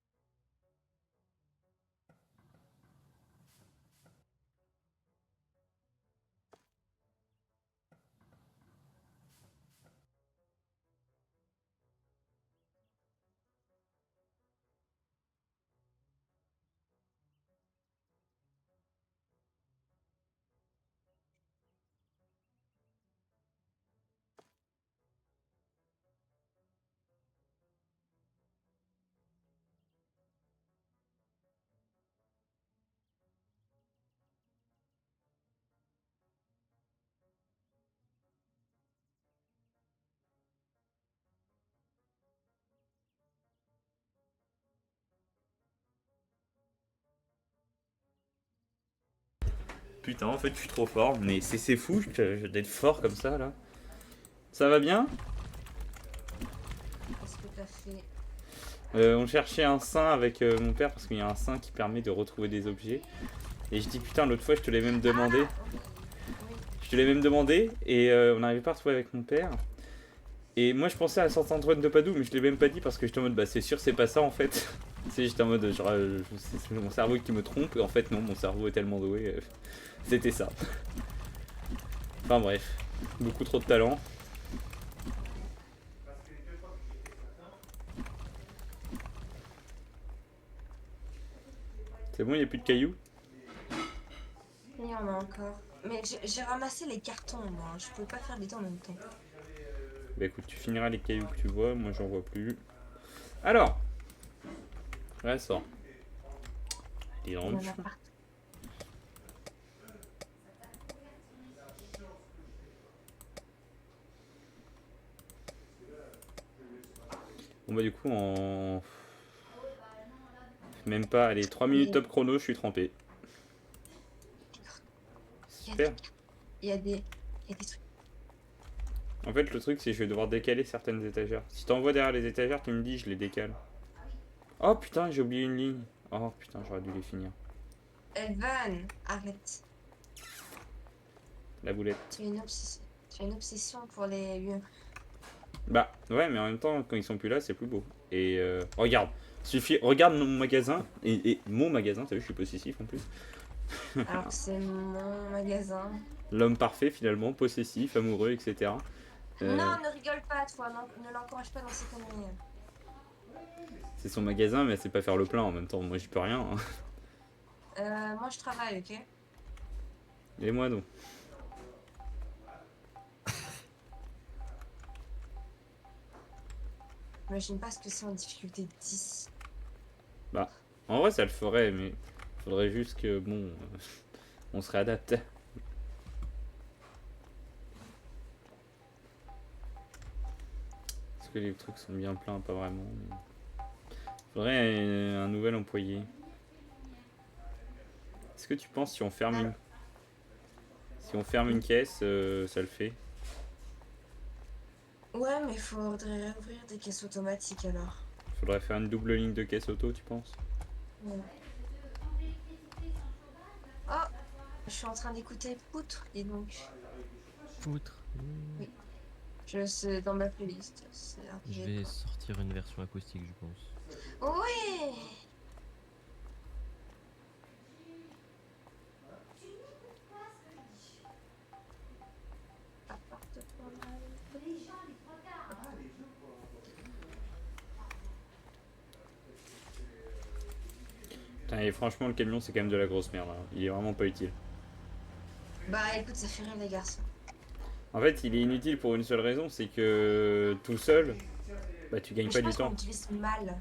Putain, en fait, je suis trop fort, mais c'est fou d'être fort comme ça là. Ça va bien? Qu'est-ce que t'as fait? On cherchait un saint avec mon père parce qu'il y a un saint qui permet de retrouver des objets. Et je dis putain, l'autre fois je te l'ai même demandé. Ah, oui. Oui. Je te l'ai même demandé et on n'arrivait pas à retrouver avec mon père. Et moi je pensais à Saint-Antoine de Padoue, mais je l'ai même pas dit parce que j'étais en mode bah c'est sûr c'est pas ça en fait. Tu sais, j'étais en mode genre c'est mon cerveau qui me trompe et en fait non, mon cerveau est tellement doué. C'était ça. Enfin bref, beaucoup trop de talent. C'est bon, il n'y a plus de cailloux? Il y en a encore. Mais j'ai ramassé les cartons, moi. Je pouvais pas faire les deux en même temps. Bah écoute, tu finiras les cailloux que tu vois, moi j'en vois plus. Alors, là sort. Les Il y en a ranges. partout. Bon bah du coup en... Même pas, allez, 3 minutes top chrono, je suis trempé. Super. Il y a des trucs. En fait le truc c'est que je vais devoir décaler certaines étagères. Si t'envoies derrière les étagères, tu me dis, je les décale. Oh putain, j'ai oublié une ligne. Oh putain, j'aurais dû les finir. Evan, arrête. La boulette. Tu as une obsession pour les lieux. Bah ouais, mais en même temps, quand ils sont plus là, c'est plus beau. Et regarde, regarde mon magasin, et mon magasin, t'as vu, je suis possessif en plus. Alors que c'est mon magasin. L'homme parfait finalement, possessif, amoureux, etc. Non, ne rigole pas, toi. Non, ne l'encourage pas dans ses conneries. C'est son magasin, mais elle sait pas faire le plein en même temps. Moi, j'y peux rien. Hein. Moi, je travaille, ok? Et moi, non. J'imagine pas ce que c'est en difficulté 10. Bah, en vrai, ça le ferait, mais faudrait juste que, bon, on se réadapte. Est-ce que les trucs sont bien pleins? Pas vraiment. Mais... faudrait un nouvel employé. Est-ce que tu penses si on ferme une... Si on ferme une caisse, ça le fait? Ouais, mais il faudrait ouvrir des caisses automatiques alors. Faudrait faire une double ligne de caisse auto, tu penses? Ouais. Oh, je suis en train d'écouter Poutre, et donc. Poutre. Oui. C'est dans ma playlist. Je vais sortir une version acoustique, je pense. Oui. Putain, et franchement, le camion, c'est quand même de la grosse merde. Hein. Il est vraiment pas utile. Bah écoute, ça fait rire les garçons. En fait, il est inutile pour une seule raison, c'est que tout seul, bah tu gagnes Mais pas je du pense qu'on temps. l'utilise mal.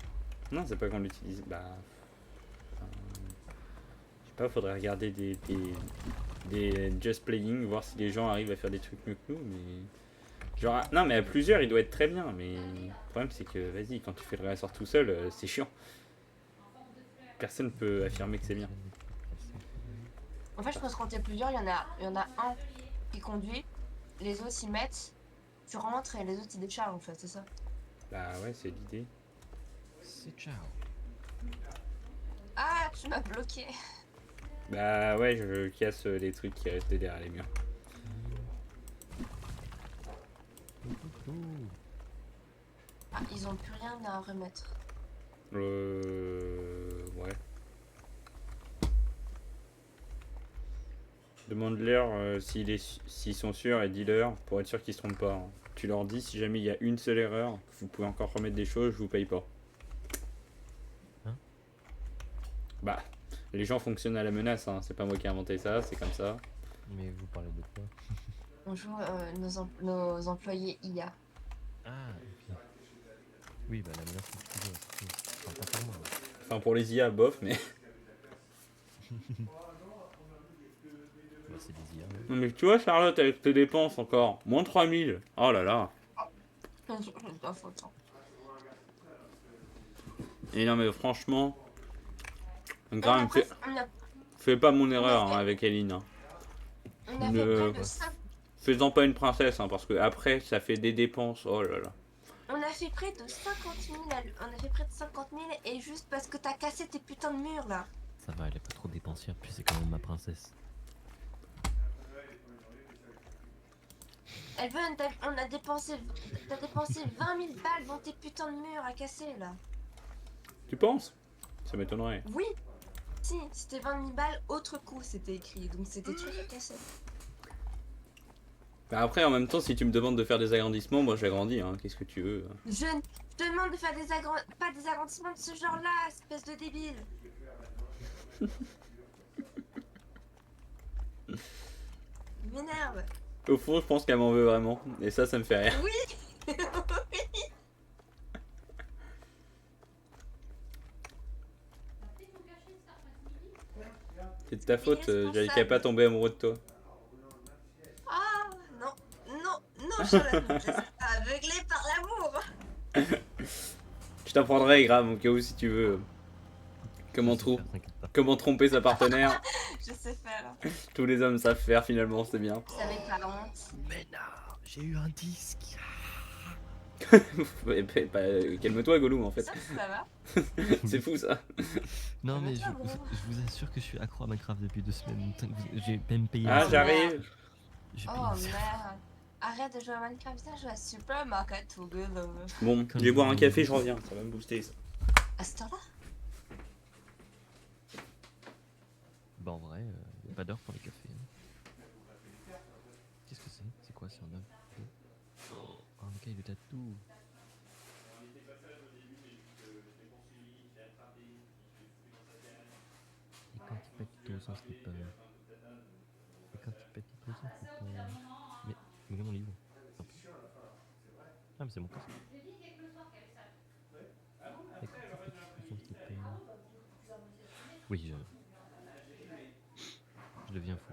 Non, c'est pas qu'on l'utilise. Bah. Je sais pas, faudrait regarder des Just Playing, voir si les gens arrivent à faire des trucs mieux que nous, mais. Genre, non, mais à plusieurs, il doit être très bien, mais le problème, c'est que, vas-y, quand tu fais le ressort tout seul, c'est chiant. Personne peut affirmer que c'est bien. En fait, je pense que quand t'es plusieurs, il y en a un qui conduit, les autres s'y mettent, tu rentres et les autres ils déchargent en fait, c'est ça. Bah ouais, c'est l'idée. C'est ciao. Ah, tu m'as bloqué. Bah ouais, je casse les trucs qui restaient derrière les murs. Ah, ils ont plus rien à remettre. Ouais. Demande-leur s'ils sont sûrs et dis-leur pour être sûr qu'ils se trompent pas, hein. Tu leur dis si jamais il y a une seule erreur, vous pouvez encore remettre des choses, je vous paye pas. Hein? Bah, les gens fonctionnent à la menace, hein. C'est pas moi qui ai inventé ça, c'est comme ça. Mais vous parlez de quoi? Bonjour, nos employés IA. Ah, ok. Oui, bah la menace c'est toujours, c'est tout. Enfin, pas pour moi. Enfin, pour les IA, bof, mais. Bah, c'est des IA. Non, mais tu vois, Charlotte, avec tes dépenses encore, moins 3000. Oh là là. C'est pas faute, hein. Et non, mais franchement. Et Grave, après, fais pas mon on erreur a fait- hein, avec Eline, hein. on a fait Ne- près de 5 Fais-en pas une princesse, hein, parce que après, ça fait des dépenses. Oh là là. On a fait près de 50 000, on a fait près de 50 000 et juste parce que t'as cassé tes putains de murs là. Ça va, elle est pas trop dépensière, puis c'est quand même ma princesse. Elven, t'as dépensé 20 000 balles dans tes putains de murs à casser là. Tu penses? Ça m'étonnerait. Oui, si, c'était 20 000 balles, autre coup c'était écrit, donc c'était tout à casser. Bah après, en même temps, si tu me demandes de faire des agrandissements, moi j'agrandis, hein. Qu'est-ce que tu veux? Je te demande de faire pas des agrandissements de ce genre là, espèce de débile. Il m'énerve. Au fond, je pense qu'elle m'en veut vraiment. Et ça me fait rire. Oui. C'est de ta faute, j'avais Irresponsable. qu'à pas tomber amoureux de toi. Ah non, non, non, Charlotte, ne te laisse pas aveugler par l'amour. Je t'apprendrai, grave, au cas où si tu veux. Comment, Je sais faire, t'inquiète pas. comment tromper sa partenaire. Je sais faire. Tous les hommes savent faire finalement, c'est bien. Vous savez pas honte. Mais non, j'ai eu un disque. Ouais, bah, calme-toi, Gollum, en fait. Ça va. C'est fou ça. Non, mais Calme-toi, gros. je vous assure que je suis accro à Minecraft depuis 2 semaines. J'ai même payé Ah, un j'arrive. J'ai payé Oh un serveur. merde. Arrête de jouer à Minecraft, viens jouer à Supermarket Together. Bon, je vais boire un café, je reviens. Ça va me booster ça. À ce temps-là? Bah en vrai, y a pas d'heure pour les cafés. Hein. Qu'est-ce que c'est? C'est quoi? C'est un œuf? Oh, un caille de tatou. Et quand il pète, il tombe sans slipper. Et quand il pète, il tombe sans slipper. Mais où est mon livre? Tant pis. Ah mais c'est mon casque. Et quand il pète, il tombe sans slipper. Oui, je deviens fou.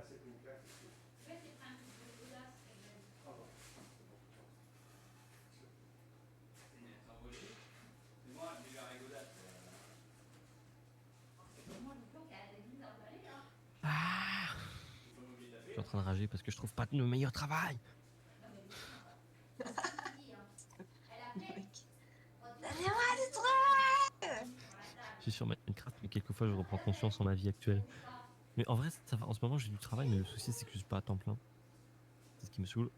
Ah, je suis en train de rager parce que je trouve pas de meilleur travail. Donnez-moi des trucs! Je suis sur Minecraft, mais quelquefois je reprends conscience en ma vie actuelle. Mais en vrai, ça va. En ce moment, j'ai du travail, mais le souci, c'est que je suis pas à temps plein. C'est ce qui me saoule.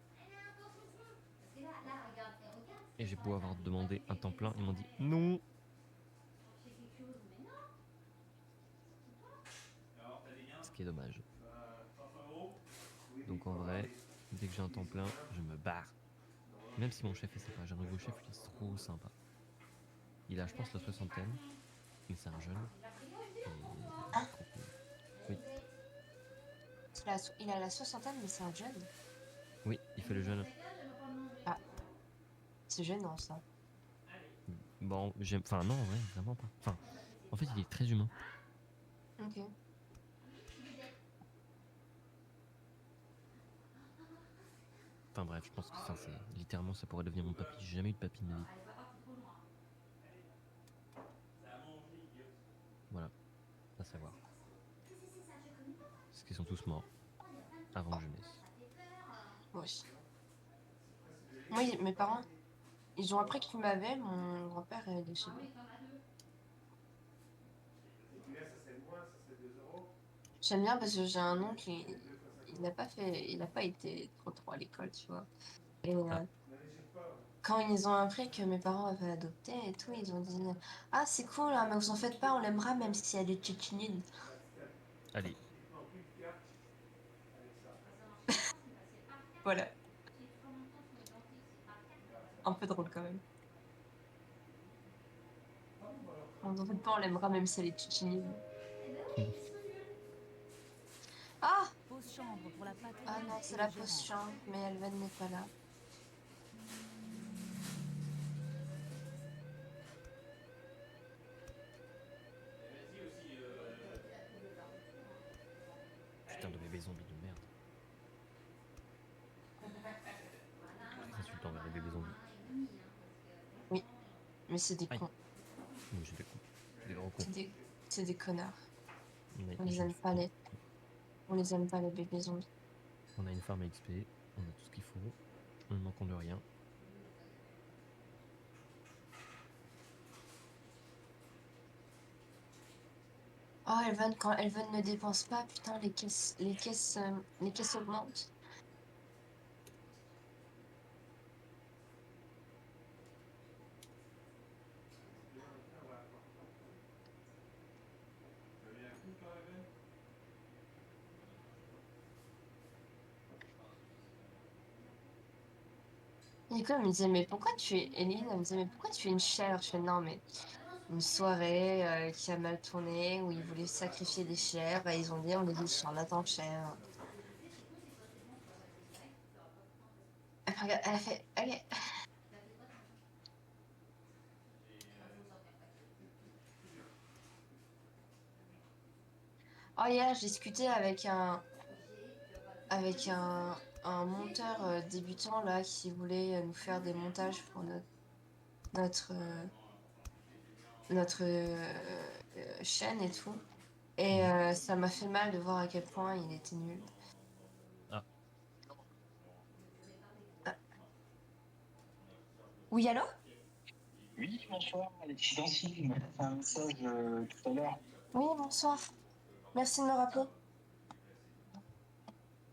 Et j'ai beau avoir demandé un temps plein, ils m'ont dit non. Ce qui est dommage. Donc en vrai, dès que j'ai un temps plein, je me barre. Même si mon chef est sympa, j'ai un nouveau chef, il est trop sympa. Il a, je pense, la soixantaine, mais c'est un jeune. Et il est trop cool. Oui, Il a la soixantaine, mais c'est un jeune. oui, il fait le jeune. C'est gênant ça. Bon, j'aime. Enfin, non, ouais, vraiment pas. Enfin, en fait, il est très humain. Ok. Enfin, bref, je pense que c'est littéralement ça pourrait devenir mon papy. J'ai jamais eu de papy de ma vie. Voilà, à savoir. Parce qu'ils sont tous morts avant jeunesse. Moi aussi. Oui, mes parents, ils ont appris qu'ils m'avaient, mon grand-père est décédé. J'aime bien parce que j'ai un oncle, il n'a pas été trop à l'école, tu vois. Et Ah. quand ils ont appris que mes parents avaient adopté et tout, ils ont dit ah, c'est cool, hein, mais vous en faites pas, on l'aimera même si elle est tchétchénienne. Allez, Voilà, un peu drôle quand même. Vous en faites pas, on l'aimera même si elle est tchétchénienne. Ah! Pause chambre pour la pâte Ah Hélène non, et c'est le la Gérard. pause chambre, mais Elven n'est pas là. putain de bébé zombie de merde. Très insultant vers les bébés zombies. Mais c'est des Aïe. cons, Oui, j'ai des coups. Des grands coups. c'est des connards. Mais On les j'ai une aime pas, les bébés zombies. On a une farm à XP, on a tout ce qu'il faut, on ne manquons de rien. Oh, Elven, quand Elven ne dépense pas, putain, les caisses augmentent. Nicole me disait, mais pourquoi tu es... Eline, elle me disait, mais pourquoi tu es une chèvre? Je fais, non, mais une soirée qui a mal tourné, où ils voulaient sacrifier des chèvres, et ils ont dit, on est des charlatans de chèvres. Elle me regarde, elle a fait, ok. Oh, hier, j'ai discuté avec un monteur débutant, là, qui voulait nous faire des montages pour notre, euh, notre chaîne et tout. Et ça m'a fait mal de voir à quel point il était nul. Ah. Ah. Oui, allô? Oui, bonsoir, Alexis Dancy. Il m'a fait un message tout à l'heure. Oui, bonsoir. Merci de me rappeler.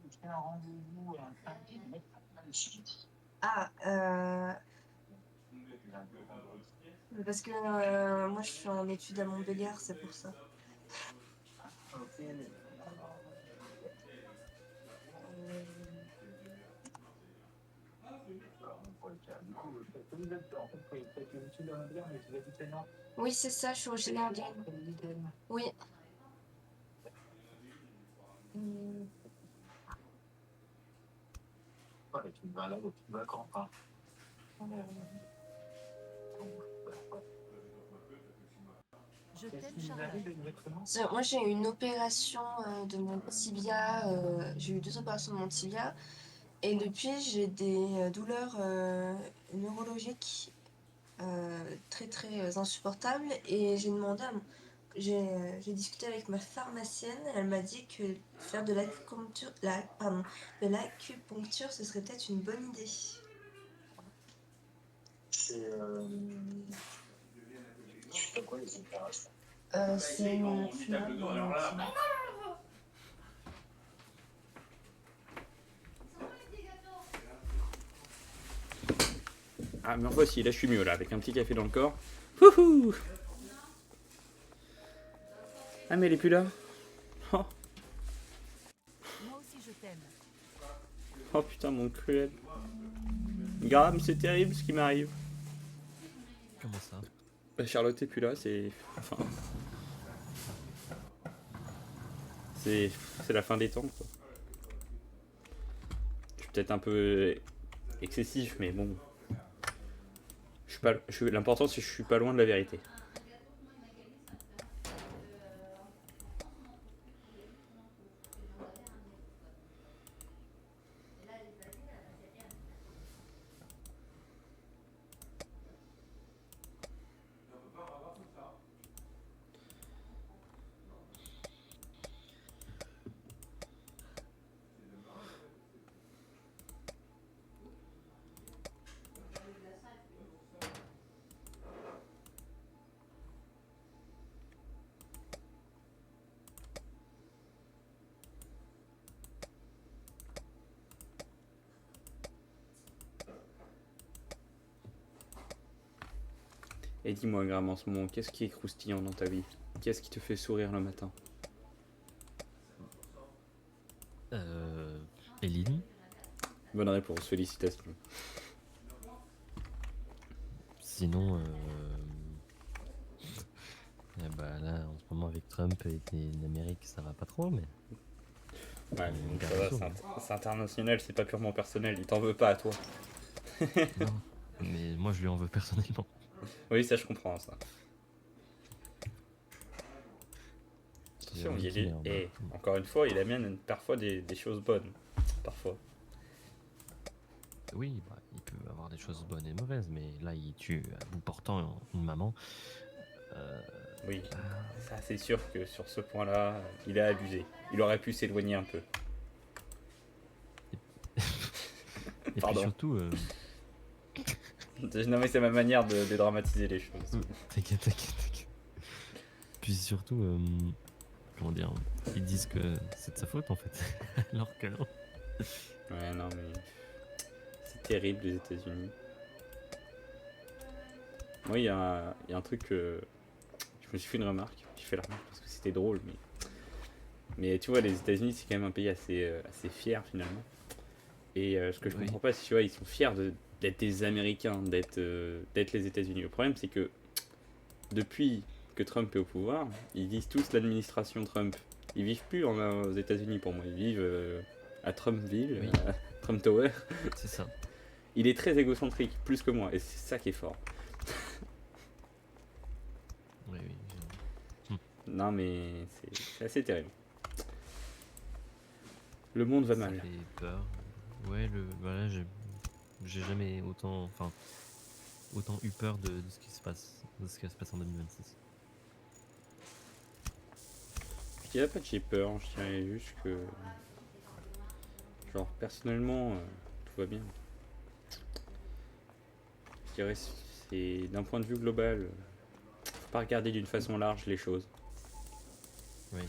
J'ai un rendez-vous à lundi, mais pas le suite. Ah, parce que moi je suis en études à Montbéliard, c'est pour ça. Ok. Du coup, vous êtes en fait, vous faites une étude à Montbéliard, mais vous habitez Nantes. Oui, c'est ça, je suis originaire d'Aisne. Oui. Ouais, tu vas là, tu vas quand pas. Je Qu'est-ce t'aime qui vous Charlotte. arrive exactement? Moi j'ai eu une opération de mon tibia, j'ai eu 2 opérations de mon tibia, et depuis j'ai des douleurs neurologiques très très insupportables, et j'ai discuté avec ma pharmacienne, elle m'a dit que faire de l'acupuncture, de l'acupuncture, ce serait peut-être une bonne idée. C'est. Tu fais quoi les opérations? C'est une fumade dans mon tibia. Ah, mais enfin, si, là, je suis mieux, là, avec un petit café dans le corps. Wouhou! Ah, mais elle est plus là. Oh, Moi aussi je t'aime. oh putain, mon cruel. Graham, c'est terrible ce qui m'arrive. Comment ça? Bah, Charlotte est plus là, c'est. Enfin. C'est la fin des temps, quoi. Je suis peut-être un peu excessif, mais bon. L'important, c'est que je suis pas loin de la vérité. Et dis-moi, Graham, en ce moment, qu'est-ce qui est croustillant dans ta vie? Qu'est-ce qui te fait sourire le matin? Eline. Bonne réponse, félicitations. Sinon, bah là, en ce moment, avec Trump et l'Amérique, ça va pas trop, mais. Ouais, On donc ça garde va, le saut, c'est international, c'est pas purement personnel, il t'en veut pas à toi. Non, mais moi, je lui en veux personnellement. Oui, ça je comprends ça. Attention, il y a Hitler, des... bah, encore une fois, il amène parfois des choses bonnes. Parfois. Oui, bah, il peut avoir des choses bonnes et mauvaises, mais là, il tue à bout portant une maman. Oui, ça c'est sûr que sur ce point-là, il a abusé. Il aurait pu s'éloigner un peu. Et Pardon. puis surtout, Non mais c'est ma manière de dédramatiser les choses. t'inquiète. Puis surtout, comment dire, ils disent que c'est de sa faute en fait, alors que non. Ouais, non mais... C'est terrible les États-Unis. Moi, il y a un truc que... Je me suis fait une remarque. J'ai fait la remarque parce que c'était drôle, mais... Mais tu vois, les États-Unis, c'est quand même un pays assez fier finalement. Et ce que je Oui. comprends pas, c'est tu vois, ils sont fiers d'être des Américains, d'être les États-Unis. Le problème, c'est que depuis que Trump est au pouvoir, ils disent tous l'administration Trump. Ils vivent plus aux États-Unis pour moi. Ils vivent à Trumpville, Oui. à Trump Tower. C'est ça. Il est très égocentrique, plus que moi, et c'est ça qui est fort. Oui. Non, mais c'est assez terrible. Le monde va Ça mal. fait peur. Ouais, voilà, j'ai jamais autant eu peur de ce qui se passe, de ce qui va se passer en 2026. Je dirais pas que j'ai peur, je dirais juste que... Genre, personnellement, tout va bien. Je dirais c'est d'un point de vue global, faut pas regarder d'une façon large les choses. Oui.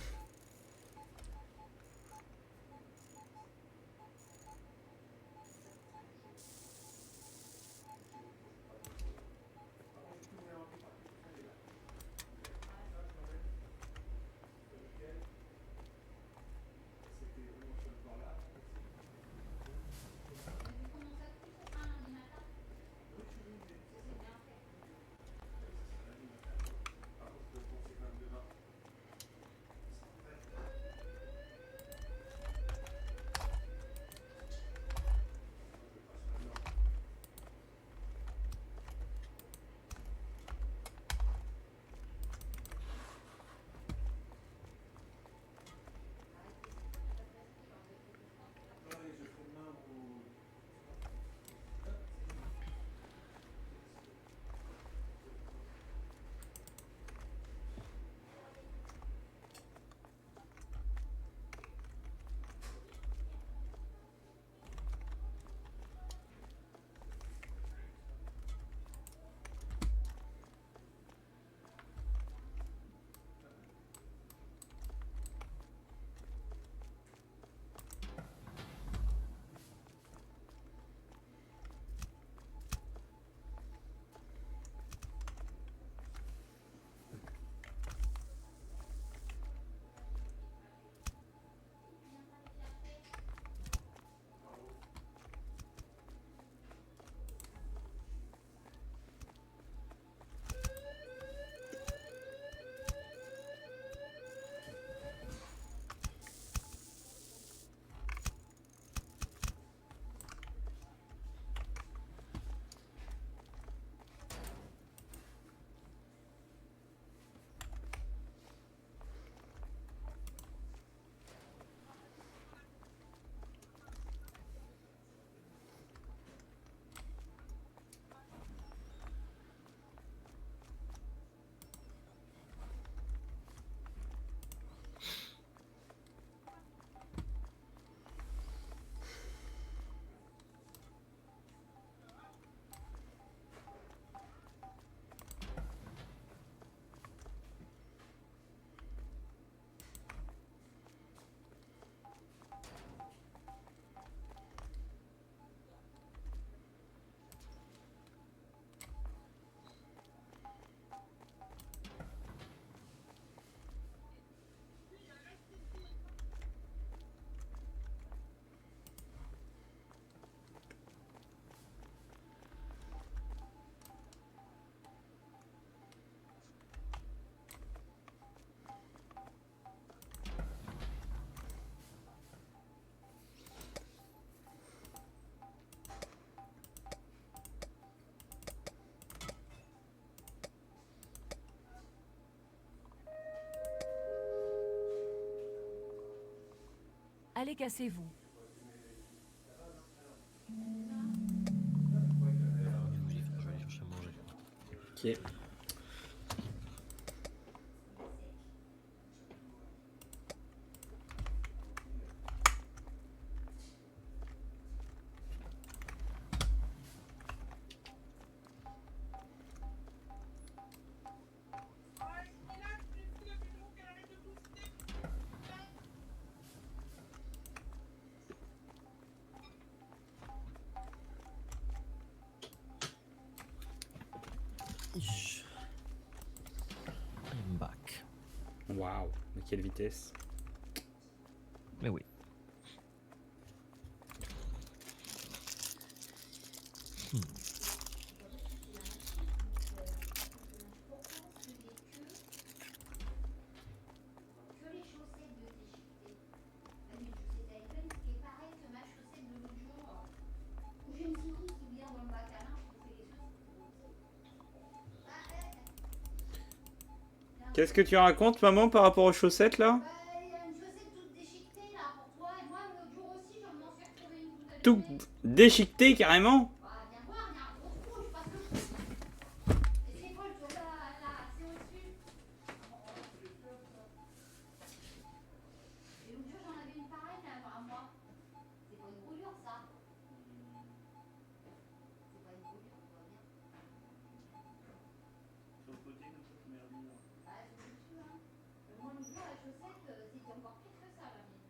Allez, cassez-vous. Je vais aller chercher à manger. Ok. I'm back. Waouh, mais quelle vitesse. Mais oui. Que les chaussettes de déchiquetées. Une chaussette avec plein, ce qui est pareil que ma chaussette de l'autre jour. Où j'ai une souris qui vient dans le bac à linge pour faire les choses. Qu'est-ce que tu racontes, maman, par rapport aux chaussettes là? Il y a une chaussette toute déchiquetée là pour toi et moi l'autre jour aussi je m'en suis retrouvé une tout à l'heure. Tout déchiqueté carrément? Viens voir, il y a un gros trou, je passe le trou. Et c'est quoi le tour là, c'est au-dessus. Et l'autre jour j'en avais une pareille à moi. C'est pas une brûlure ça. C'est pas une brûlure, tout va bien. Bah c'est au-dessus hein. Moi l'autre jour la chaussette c'était encore pire que ça la mienne.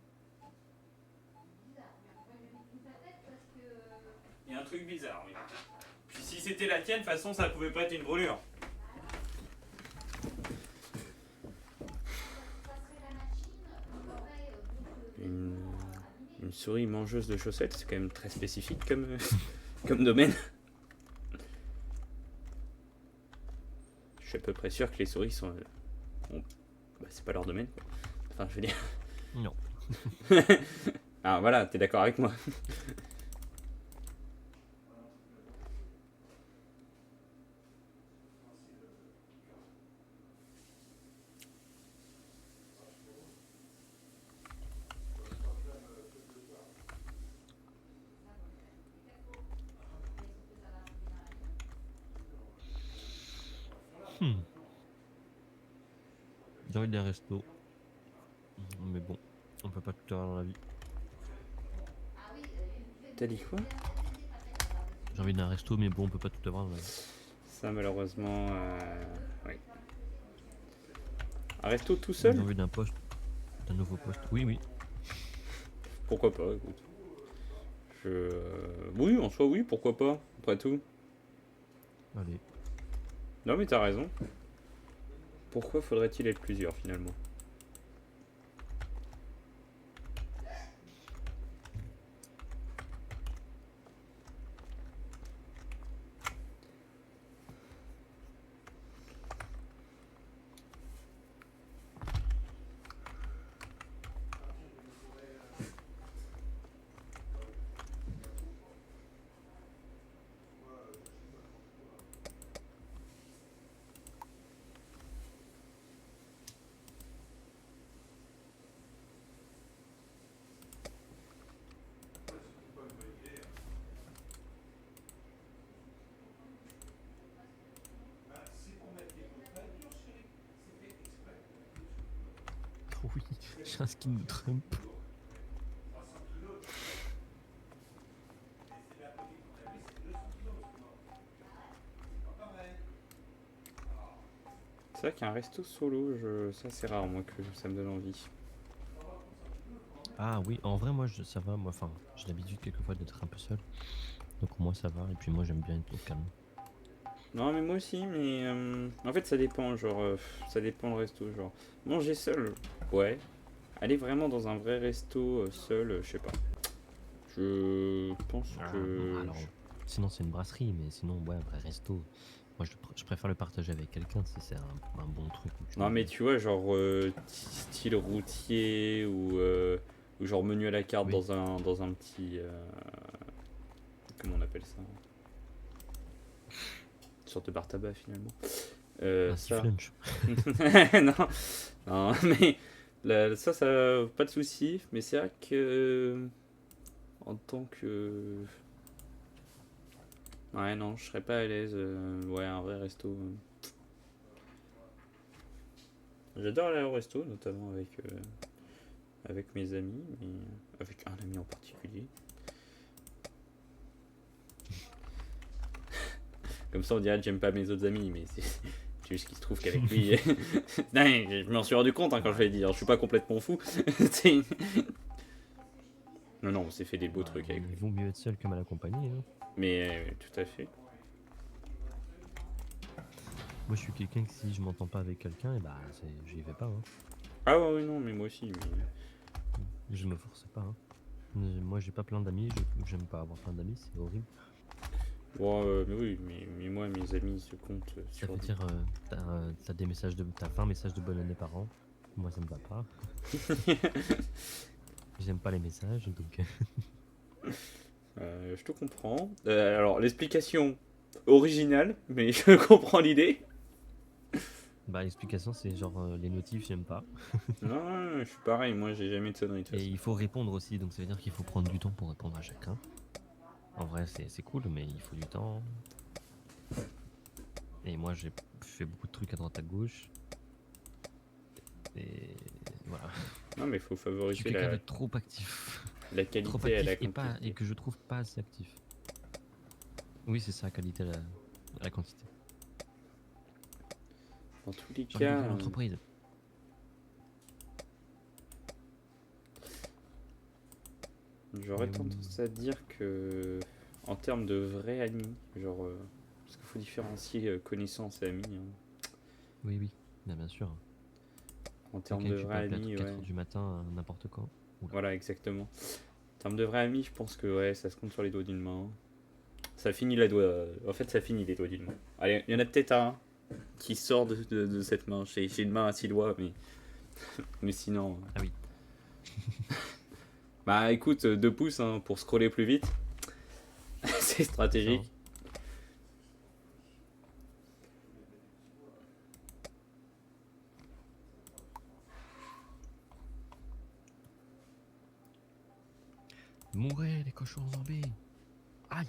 C'est bizarre. Mais après je me pris la tête parce que... Il y a un truc bizarre, oui. Puis si c'était la tienne, de toute façon, ça pouvait pas être une brûlure. Une souris mangeuse de chaussettes, c'est quand même très spécifique comme, comme domaine. Je suis à peu près sûr que les souris sont... bah, c'est pas leur domaine, quoi. Enfin, je veux dire... Non. Ah voilà, t'es d'accord avec moi. J'ai envie d'un resto. Mais bon, on peut pas tout avoir dans la vie. T'as dit quoi? J'ai envie d'un resto, mais bon, on peut pas tout avoir dans la vie. Ça, malheureusement, oui. Un resto tout J'ai seul? envie d'un poste, d'un nouveau poste. Oui, oui. Pourquoi pas, écoute. Oui, en soi, oui, pourquoi pas, après tout. Allez. Non, mais t'as raison. Pourquoi faudrait-il être plusieurs, finalement? Oui, j'ai un skin de Trump. C'est vrai qu'un resto solo, ça c'est rare, moi, que ça me donne envie. Ah oui, en vrai, moi, ça va. Moi, enfin, j'ai l'habitude quelquefois d'être un peu seul. Donc, moi, ça va. Et puis, moi, j'aime bien être au calme. Non, mais moi aussi, mais en fait, ça dépend, genre, ça dépend le resto, genre. Manger seul, ouais. Aller vraiment dans un vrai resto seul, je sais pas. Je pense que. Non, alors, sinon, c'est une brasserie, mais sinon, ouais, un vrai resto. Moi, je préfère le partager avec quelqu'un si c'est un bon truc. Où Non, mais tu vois, genre, style routier ou genre menu à la carte Oui. dans un petit. Comment on appelle ça? Une sorte de bar tabac finalement. Un Ça. petit lunch. non, non, mais Ça, pas de souci, mais c'est vrai que en tant que... Ouais, non, je serais pas à l'aise. Ouais, un vrai resto. J'adore aller au resto, notamment avec mes amis, mais avec un ami en particulier. Comme ça, on dirait que j'aime pas mes autres amis, mais c'est juste qu'il se trouve qu'avec lui. Non, je m'en suis rendu compte hein, quand je l'ai dit, je suis pas complètement fou. Non, non, on s'est fait des beaux trucs avec lui. Il vaut mieux être seul que mal accompagné. Hein. Mais tout à fait. Moi, je suis quelqu'un que si je m'entends pas avec quelqu'un, et bah, j'y vais pas. Hein. Ah ouais, ouais, non, mais moi aussi. Mais... Je me force pas. Hein. Moi, j'ai pas plein d'amis. J'aime pas avoir plein d'amis, c'est horrible. Bon, mais oui, mais moi, mes amis se comptent Ça sur... veut dire, t'as des messages t'as 20 messages de bonne année par an. Moi, ça me va pas. J'aime pas les messages, donc. Je te comprends. Alors, l'explication originale, mais je comprends l'idée. Bah, l'explication, c'est genre les notifs, j'aime pas. Non, je suis pareil, moi j'ai jamais de sonnerie de toute Et façon. il faut répondre aussi, donc ça veut dire qu'il faut prendre du temps pour répondre à chacun. En vrai, c'est cool, mais il faut du temps. Et moi, je fais beaucoup de trucs à droite à gauche. Et voilà. Non, mais il faut Je suis favoriser quelqu'un de trop actif. la Trop qualité à la actif quantité. et que je trouve pas assez actif. Oui, c'est ça, qualité à la quantité. Dans tous les J'ai envie cas, d'ouvrir l'entreprise. j'aurais Mais tendance à dire que, en termes de vrais amis, genre, parce qu'il faut différencier connaissance et amis. Hein. Oui, oui, bien sûr. En termes Quelqu'un de que tu peux vrais appeler à amis, 4 ouais. heures du matin, n'importe quand. Oula. Voilà, exactement. En termes de vrais amis, je pense que ouais, ça se compte sur les doigts d'une main. Ça finit la doigt. En fait, ça finit les doigts d'une main. Allez, il y en a peut-être un qui sort de cette main. J'ai une main à 6 doigts, mais sinon. Ah oui. Bah écoute, 2 pouces hein, pour scroller plus vite. C'est stratégique. Mourez les cochons zombies. Aïe.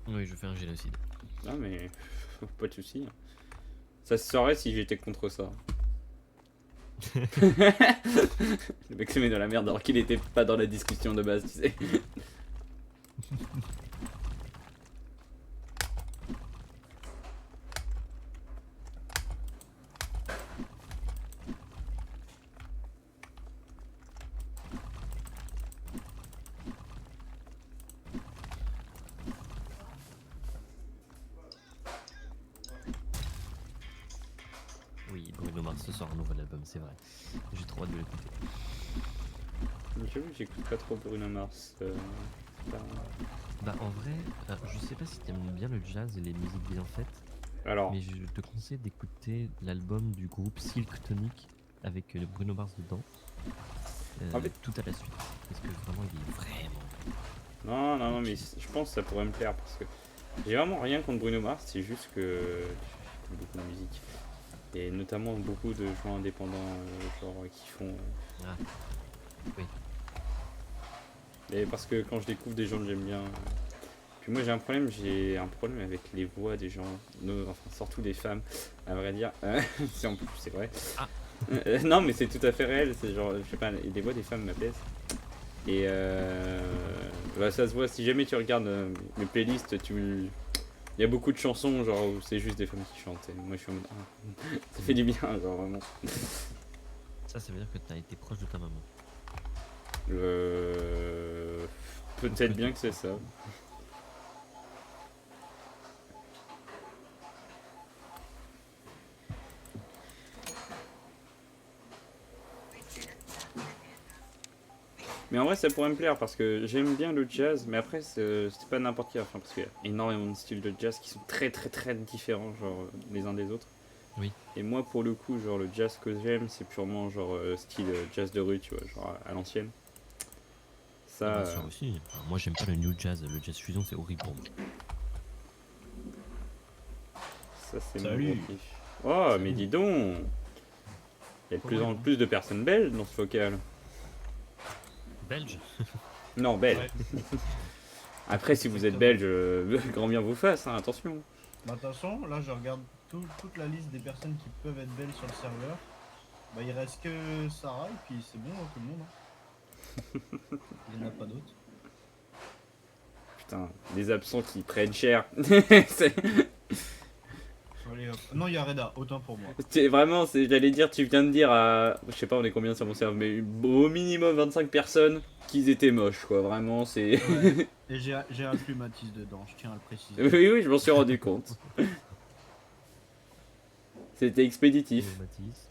Oui, je fais un génocide. Non mais pas de soucis. Hein. Ça se saurait si j'étais contre ça. Le mec se met dans la merde alors qu'il était pas dans la discussion de base, tu sais. Oui, Bruno Mars ce soir un nouvel album, c'est vrai. J'ai trop hâte de l'écouter. J'avoue que j'écoute pas trop Bruno Mars. Pas... Bah en vrai, je sais pas si t'aimes bien le jazz et les musiques bien faites, Alors, mais je te conseille d'écouter l'album du groupe Silk Tonic avec Bruno Mars dedans. En fait- Tout à la suite. Parce que vraiment il est vraiment. non, mais je pense que ça pourrait me plaire parce que j'ai vraiment rien contre Bruno Mars, c'est juste que j'écoute beaucoup de musique. Et notamment beaucoup de gens indépendants, genre qui font. Ah, oui. Et parce que quand je découvre des gens que j'aime bien. Puis moi j'ai un problème avec les voix des gens, enfin surtout des femmes, à vrai dire. C'est en plus, c'est vrai. Ah. Non mais c'est tout à fait réel, c'est genre, je sais pas, les voix des femmes m'apaisent. Et bah, ça se voit, si jamais tu regardes mes playlists, il y a beaucoup de chansons genre où c'est juste des femmes qui chantent. Et moi je suis en mode, ah, ça fait du bien, genre vraiment. Ça veut dire que t'as été proche de ta maman. Peut-être bien que c'est ça. Mais en vrai, ça pourrait me plaire parce que j'aime bien le jazz, mais après, c'est pas n'importe qui. Enfin, parce qu'il y a énormément de styles de jazz qui sont très différents, genre les uns des autres. Oui. Et moi, pour le coup, genre le jazz que j'aime, c'est purement genre style jazz de rue, tu vois, genre à l'ancienne. Ça, Ça aussi. Enfin, moi j'aime pas le new jazz, le jazz fusion c'est horrible pour moi. Ça, c'est mon Salut. gros kiff. Oh, mais dis donc. Il y a de plus en plus de personnes belges dans ce focal. Belge. Non, belge. Ouais. Après, si vous êtes belge, grand bien vous fasse, hein, attention. Bah, de toute façon, là, je regarde toute la liste des personnes qui peuvent être belges sur le serveur. Bah, il reste que Sarah, et puis c'est bon, hein, tout le monde. Hein. Il n'y en a pas d'autres. Putain, des absents qui prennent cher. C'est- Allez, hop. Non, il y a Reda, autant pour moi. Vraiment, j'allais dire, tu viens de dire à. Je sais pas, on est combien sur mon serveur, mais au minimum 25 personnes qu'ils étaient moches, quoi. Vraiment, c'est. Ouais. Et j'ai inclus Mathis dedans, je tiens à le préciser. Oui, oui, je m'en suis rendu compte. C'était expéditif. Oh, Mathis.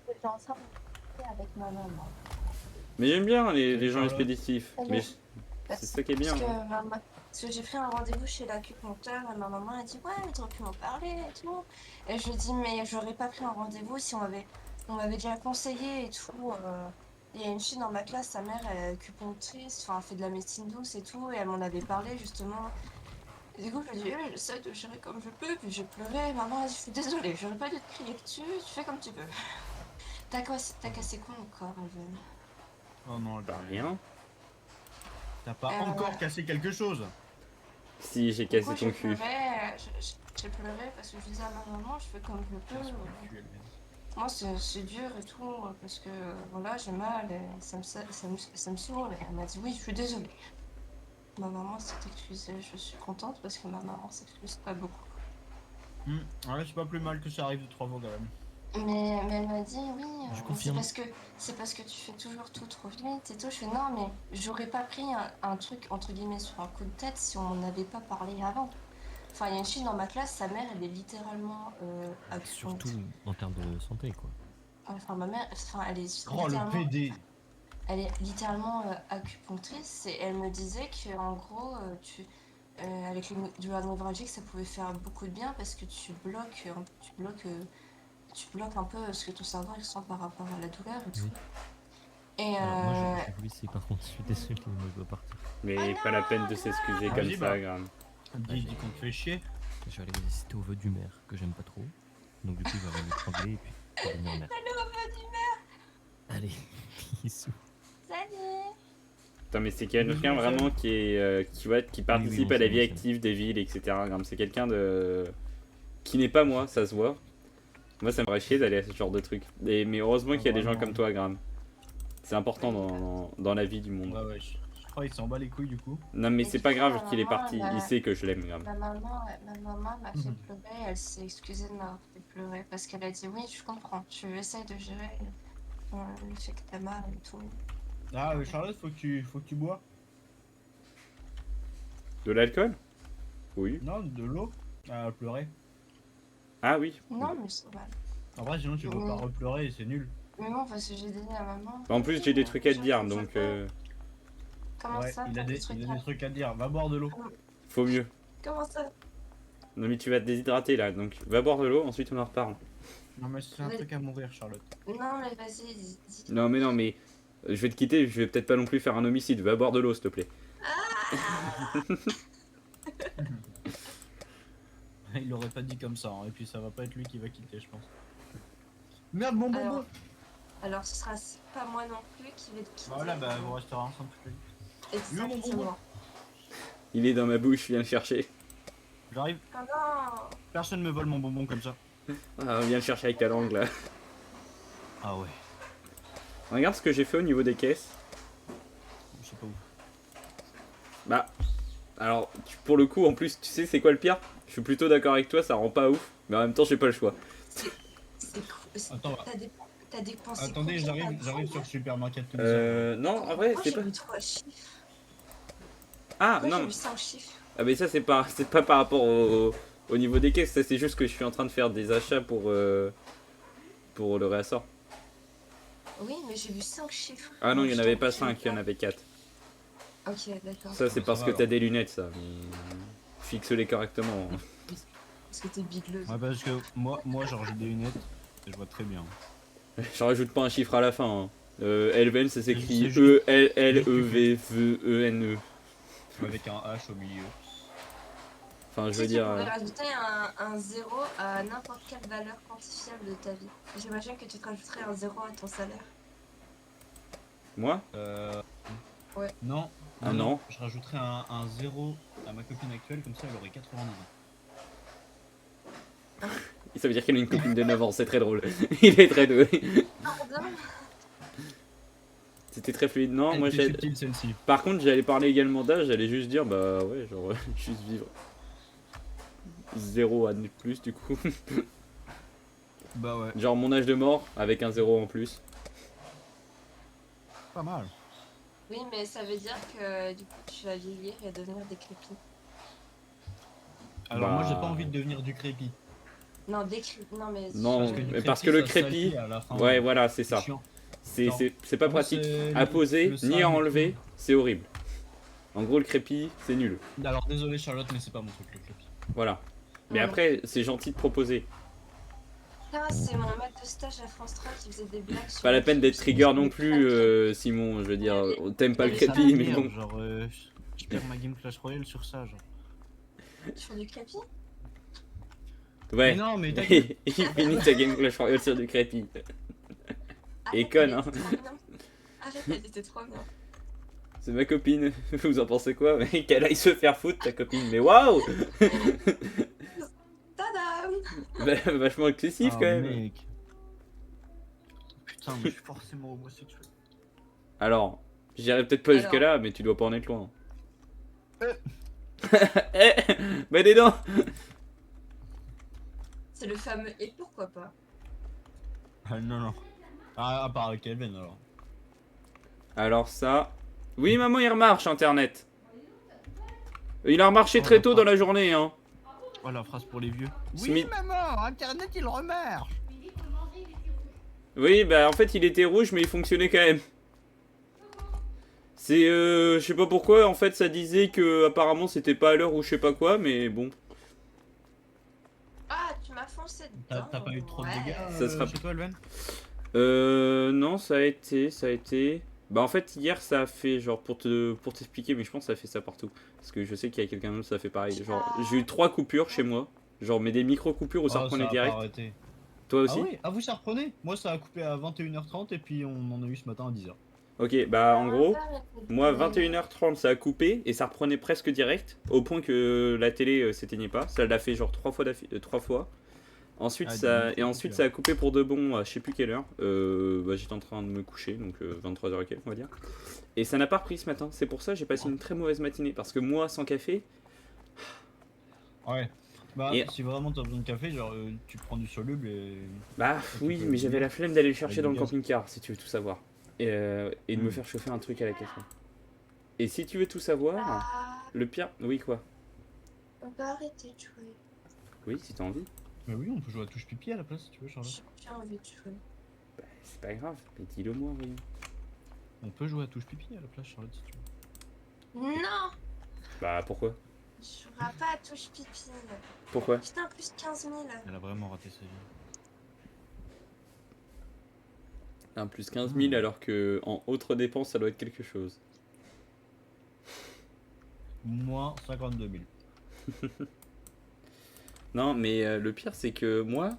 J'étais en train de discuter avec ma maman. Mais j'aime bien les gens Ouais. expéditifs. Ah Mais bon. c'est ça qui est bien. Parce que, hein. parce que j'ai pris un rendez-vous chez l'acupuncteur et ma maman a dit ouais mais t'aurais pu m'en parler et tout. Et je lui ai dit mais j'aurais pas pris un rendez-vous si on m'avait déjà conseillé et tout. Il y a une fille dans ma classe, sa mère elle est acupunctrice, enfin elle fait de la médecine douce et tout et elle m'en avait parlé justement. Et du coup je lui ai dit oui j'essaie de gérer comme je peux puis j'ai pleuré. Maman a dit je suis désolée, j'aurais pas dû te crier dessus, tu fais comme tu peux. T'as cassé quoi encore Alven? Oh non, Bah, rien. t'as pas encore cassé quelque chose. Si, j'ai Du cassé coup, ton j'ai cul. pleuré, j'ai pleuré parce que je disais à ma maman, je fais comme je peux. Moi, c'est dur et tout, parce que voilà, j'ai mal et ça me saoule. Et elle m'a dit, oui, je suis désolée. Ma maman s'est excusée, je suis contente parce que ma maman s'excuse pas beaucoup. Ouais, c'est pas plus mal que ça arrive de 3 fois quand même. Mais elle m'a dit, oui, Je confirme. c'est parce que tu fais toujours tout trop vite et tout. Je fais, non, mais j'aurais pas pris un truc, entre guillemets, sur un coup de tête si on n'en avait pas parlé avant. Enfin, il y a une fille dans ma classe, sa mère, elle est littéralement Surtout en termes de santé, quoi. Enfin, ma mère, enfin, elle est Oh, le littéralement, PD. elle est littéralement acupunctrice et elle me disait que en gros, avec les douleurs névralgiques, ça pouvait faire beaucoup de bien parce que tu bloques un peu ce que ton cerveau ressent par rapport à la douleur et tout. Oui. Et Alors, moi, je voulais essayer, par contre, je suis désolé, moi, je dois partir. Mais pas la peine de s'excuser comme Vas-y, ça, bah. grave. Dis qu'on te fait chier. Je vais aller assister au vœu du maire, que j'aime pas trop. Donc, du coup, je vais aller m'étrangler et puis je vais devenir maire. Allez, bisous. salut. Putain, mais c'est quelqu'un vraiment qui participe oui, à la on vie sait. active des villes, etc. Grave, c'est quelqu'un de. Qui n'est pas moi, ça se voit. Moi, ça me ferait chier d'aller à ce genre de truc. Mais heureusement qu'il y a des gens Vraiment. comme toi, Graham. C'est important dans la vie du monde. Ouais, ouais, je crois qu'il s'en bat les couilles du coup. Non, mais Et c'est du pas coup, grave ma qu'il est maman, parti. elle a- Il sait que je l'aime, Graham. Ma maman m'a fait pleurer, elle s'est excusée de m'avoir fait pleurer parce qu'elle a dit oui, je comprends, tu essayes de gérer le fait que t'as mal et tout. Ah, Charlotte, faut que tu bois. De l'alcool? Oui. Non, de l'eau. À pleurer. Ah oui. Non, mais c'est mal. En vrai, sinon tu peux pas repleurer et c'est nul. Mais non, parce que j'ai dit à maman. En plus, j'ai des trucs à te dire, Je donc peux. Comment Ouais, ça il a des trucs à te dire. Va boire de l'eau. faut mieux. Comment ça? Non, mais tu vas te déshydrater là, donc va boire de l'eau, ensuite on en reparle. Non, mais c'est un truc à mourir, Charlotte. Non, mais vas-y, dis. Non, mais je vais te quitter, je vais peut-être pas non plus faire un homicide. Va boire de l'eau, s'il te plaît. Il l'aurait pas dit comme ça, hein, et puis ça va pas être lui qui va quitter, je pense. Merde, mon bonbon! Alors, ce sera pas moi non plus qui vais te quitter. Voilà, bah vous resterez ensemble toute la vie. Exactement. Il est dans ma bouche, viens le chercher. J'arrive. Oh non! Personne me vole mon bonbon comme ça. Ah, viens le chercher avec ta langue là. Ah ouais. Regarde ce que j'ai fait au niveau des caisses. Je sais pas où. Bah, alors, pour le coup, en plus, tu sais, c'est quoi le pire? Je suis plutôt d'accord avec toi, ça rend pas ouf, mais en même temps, j'ai pas le choix. C'est cool. Attends, T'as dépensé. attendez, combien j'arrive sur le supermarket. Non, en vrai, Moi, c'est j'ai pas. vu 3 chiffres. Ah, Moi, non, j'ai vu 5 chiffres. ah, mais ça, c'est pas par rapport au niveau des caisses, ça, c'est juste que je suis en train de faire des achats pour le réassort. Oui, mais j'ai vu 5 chiffres. Ah non, il y en avait pas Je 5, il y en avait 4. Ok, d'accord. Ça, c'est ça parce va, que alors. t'as des lunettes, ça. Fixe-les correctement. Parce que t'es bigleuse. Ouais, parce que moi genre j'ai des lunettes et je vois très bien. Je rajoute pas un chiffre à la fin. Hein. Elven, ça s'écrit C'est juste- E-L-L-E-V-E-N-E. Avec un H au milieu. Enfin, je Tu veux sais, tu dire. pourrais rajouter un 0 à n'importe quelle valeur quantifiable de ta vie. J'imagine que tu te rajouterais un 0 à ton salaire. Moi? Ouais. Non. Ah non. Je rajouterais un 0 à ma copine actuelle, comme ça elle aurait 90 ans. Ça veut dire qu'elle a une copine de 9 ans, c'est très drôle. Il est très doué. Pardon. C'était très fluide. Non, Elle moi était j'ai. subtile celle-ci. Par contre, j'allais parler également d'âge, j'allais juste dire, bah ouais, genre, juste vivre. 0 année de plus, du coup. Bah ouais, Genre mon âge de mort avec un 0 en plus. pas mal. Oui, mais ça veut dire que du coup tu vas vieillir et devenir décrépit. Alors moi j'ai Bah. pas envie de devenir du crépi. Non, décrépit. Non, mais. Non, du mais parce que le ça crépi. salit à la fin. Ouais, voilà, c'est ça. chiant. C'est Non. c'est pas Moi, pratique. c'est À poser, le ni à sable et enlever, tout. c'est horrible. En gros, le crépi, c'est nul. Alors désolé Charlotte, mais c'est pas mon truc le crépi. Voilà. Mais Ouais. après, c'est gentil de proposer. Là, c'est mon maître de stage à France 3 qui faisait des blagues sur. Pas la peine d'être trigger non plus, Simon. Je veux dire, t'aimes pas le crépi, mais bon. Genre, je perds ma game Clash Royale sur ça, genre. Sur du crépi. Ouais. Mais non, mais Il finit sa game Clash Royale sur du crépi. Et Arrête, conne, elle hein. était trop bien. Arrête, elle était trop bien. C'est ma copine. Vous en pensez quoi? Mais qu'elle aille se faire foutre, ta copine. Mais waouh! Tadam! Vachement excessif quand même. Mec. Putain, mais je suis forcément homosexuel. Alors, j'irai peut-être pas Alors. jusque là, mais tu dois pas en être loin. Eh, bah dis donc. C'est le fameux et pourquoi pas. Ah non, non. Ah, à part avec Kelvin alors. Alors ça... Oui maman, il remarche internet. Il a remarché très tôt dans la journée, hein. Oh la phrase pour les vieux. Smith- maman, internet il remarche. Oui, bah en fait il était rouge mais il fonctionnait quand même. C'est je sais pas pourquoi, en fait ça disait que apparemment c'était pas à l'heure ou je sais pas quoi, mais bon. Ah, tu m'as foncé dedans. T'as pas eu trop de Ouais. dégâts Ça sera- chez toi, Elven? Non, ça a été... Bah en fait hier ça a fait, genre pour t'expliquer, mais je pense que ça a fait ça partout. Parce que je sais qu'il y a quelqu'un d'autre ça fait pareil. Genre j'ai eu 3 coupures chez moi. Genre mais des micro-coupures où ça reprenait direct. Toi aussi? Ah oui, ah vous ça reprenait? Moi ça a coupé à 21h30 et puis on en a eu ce matin à 10h. Ok, bah en gros, moi 21h30 ça a coupé et ça reprenait presque direct. Au point que la télé s'éteignait pas. Ça l'a fait genre 3 fois. 3 fois. Ensuite, Ah, ça a coupé pour de bon à je sais plus quelle heure. Bah, j'étais en train de me coucher, donc 23h et quelques, on va dire. Et ça n'a pas repris ce matin. C'est pour ça que j'ai passé une très mauvaise matinée. Parce que moi, sans café. Ouais. Bah Et- si vraiment t'as besoin de café, genre tu prends du soluble et... Bah oui, mais j'avais la flemme d'aller le chercher Avec dans du le gaz. camping-car, si tu veux tout savoir. Et de me faire chauffer un truc à la café. Et si tu veux tout savoir, Ah, le pire. Oui, quoi? on peut arrêter de jouer. Oui, si t'as envie. Mais oui, on peut jouer à touche pipi à la place si tu veux, Charlotte. J'ai envie de jouer. Bah, c'est pas grave, mais dis-le moi, voyons. On peut jouer à touche pipi à la place, Charlotte, si tu veux. Non, Bah, pourquoi? je jouerai pas à touche pipi. Pourquoi? Putain, plus 15 000. Elle a vraiment raté sa vie. Un plus 15 000 alors que en autres dépenses ça doit être quelque chose. Moins 52 000. Non mais le pire c'est que moi,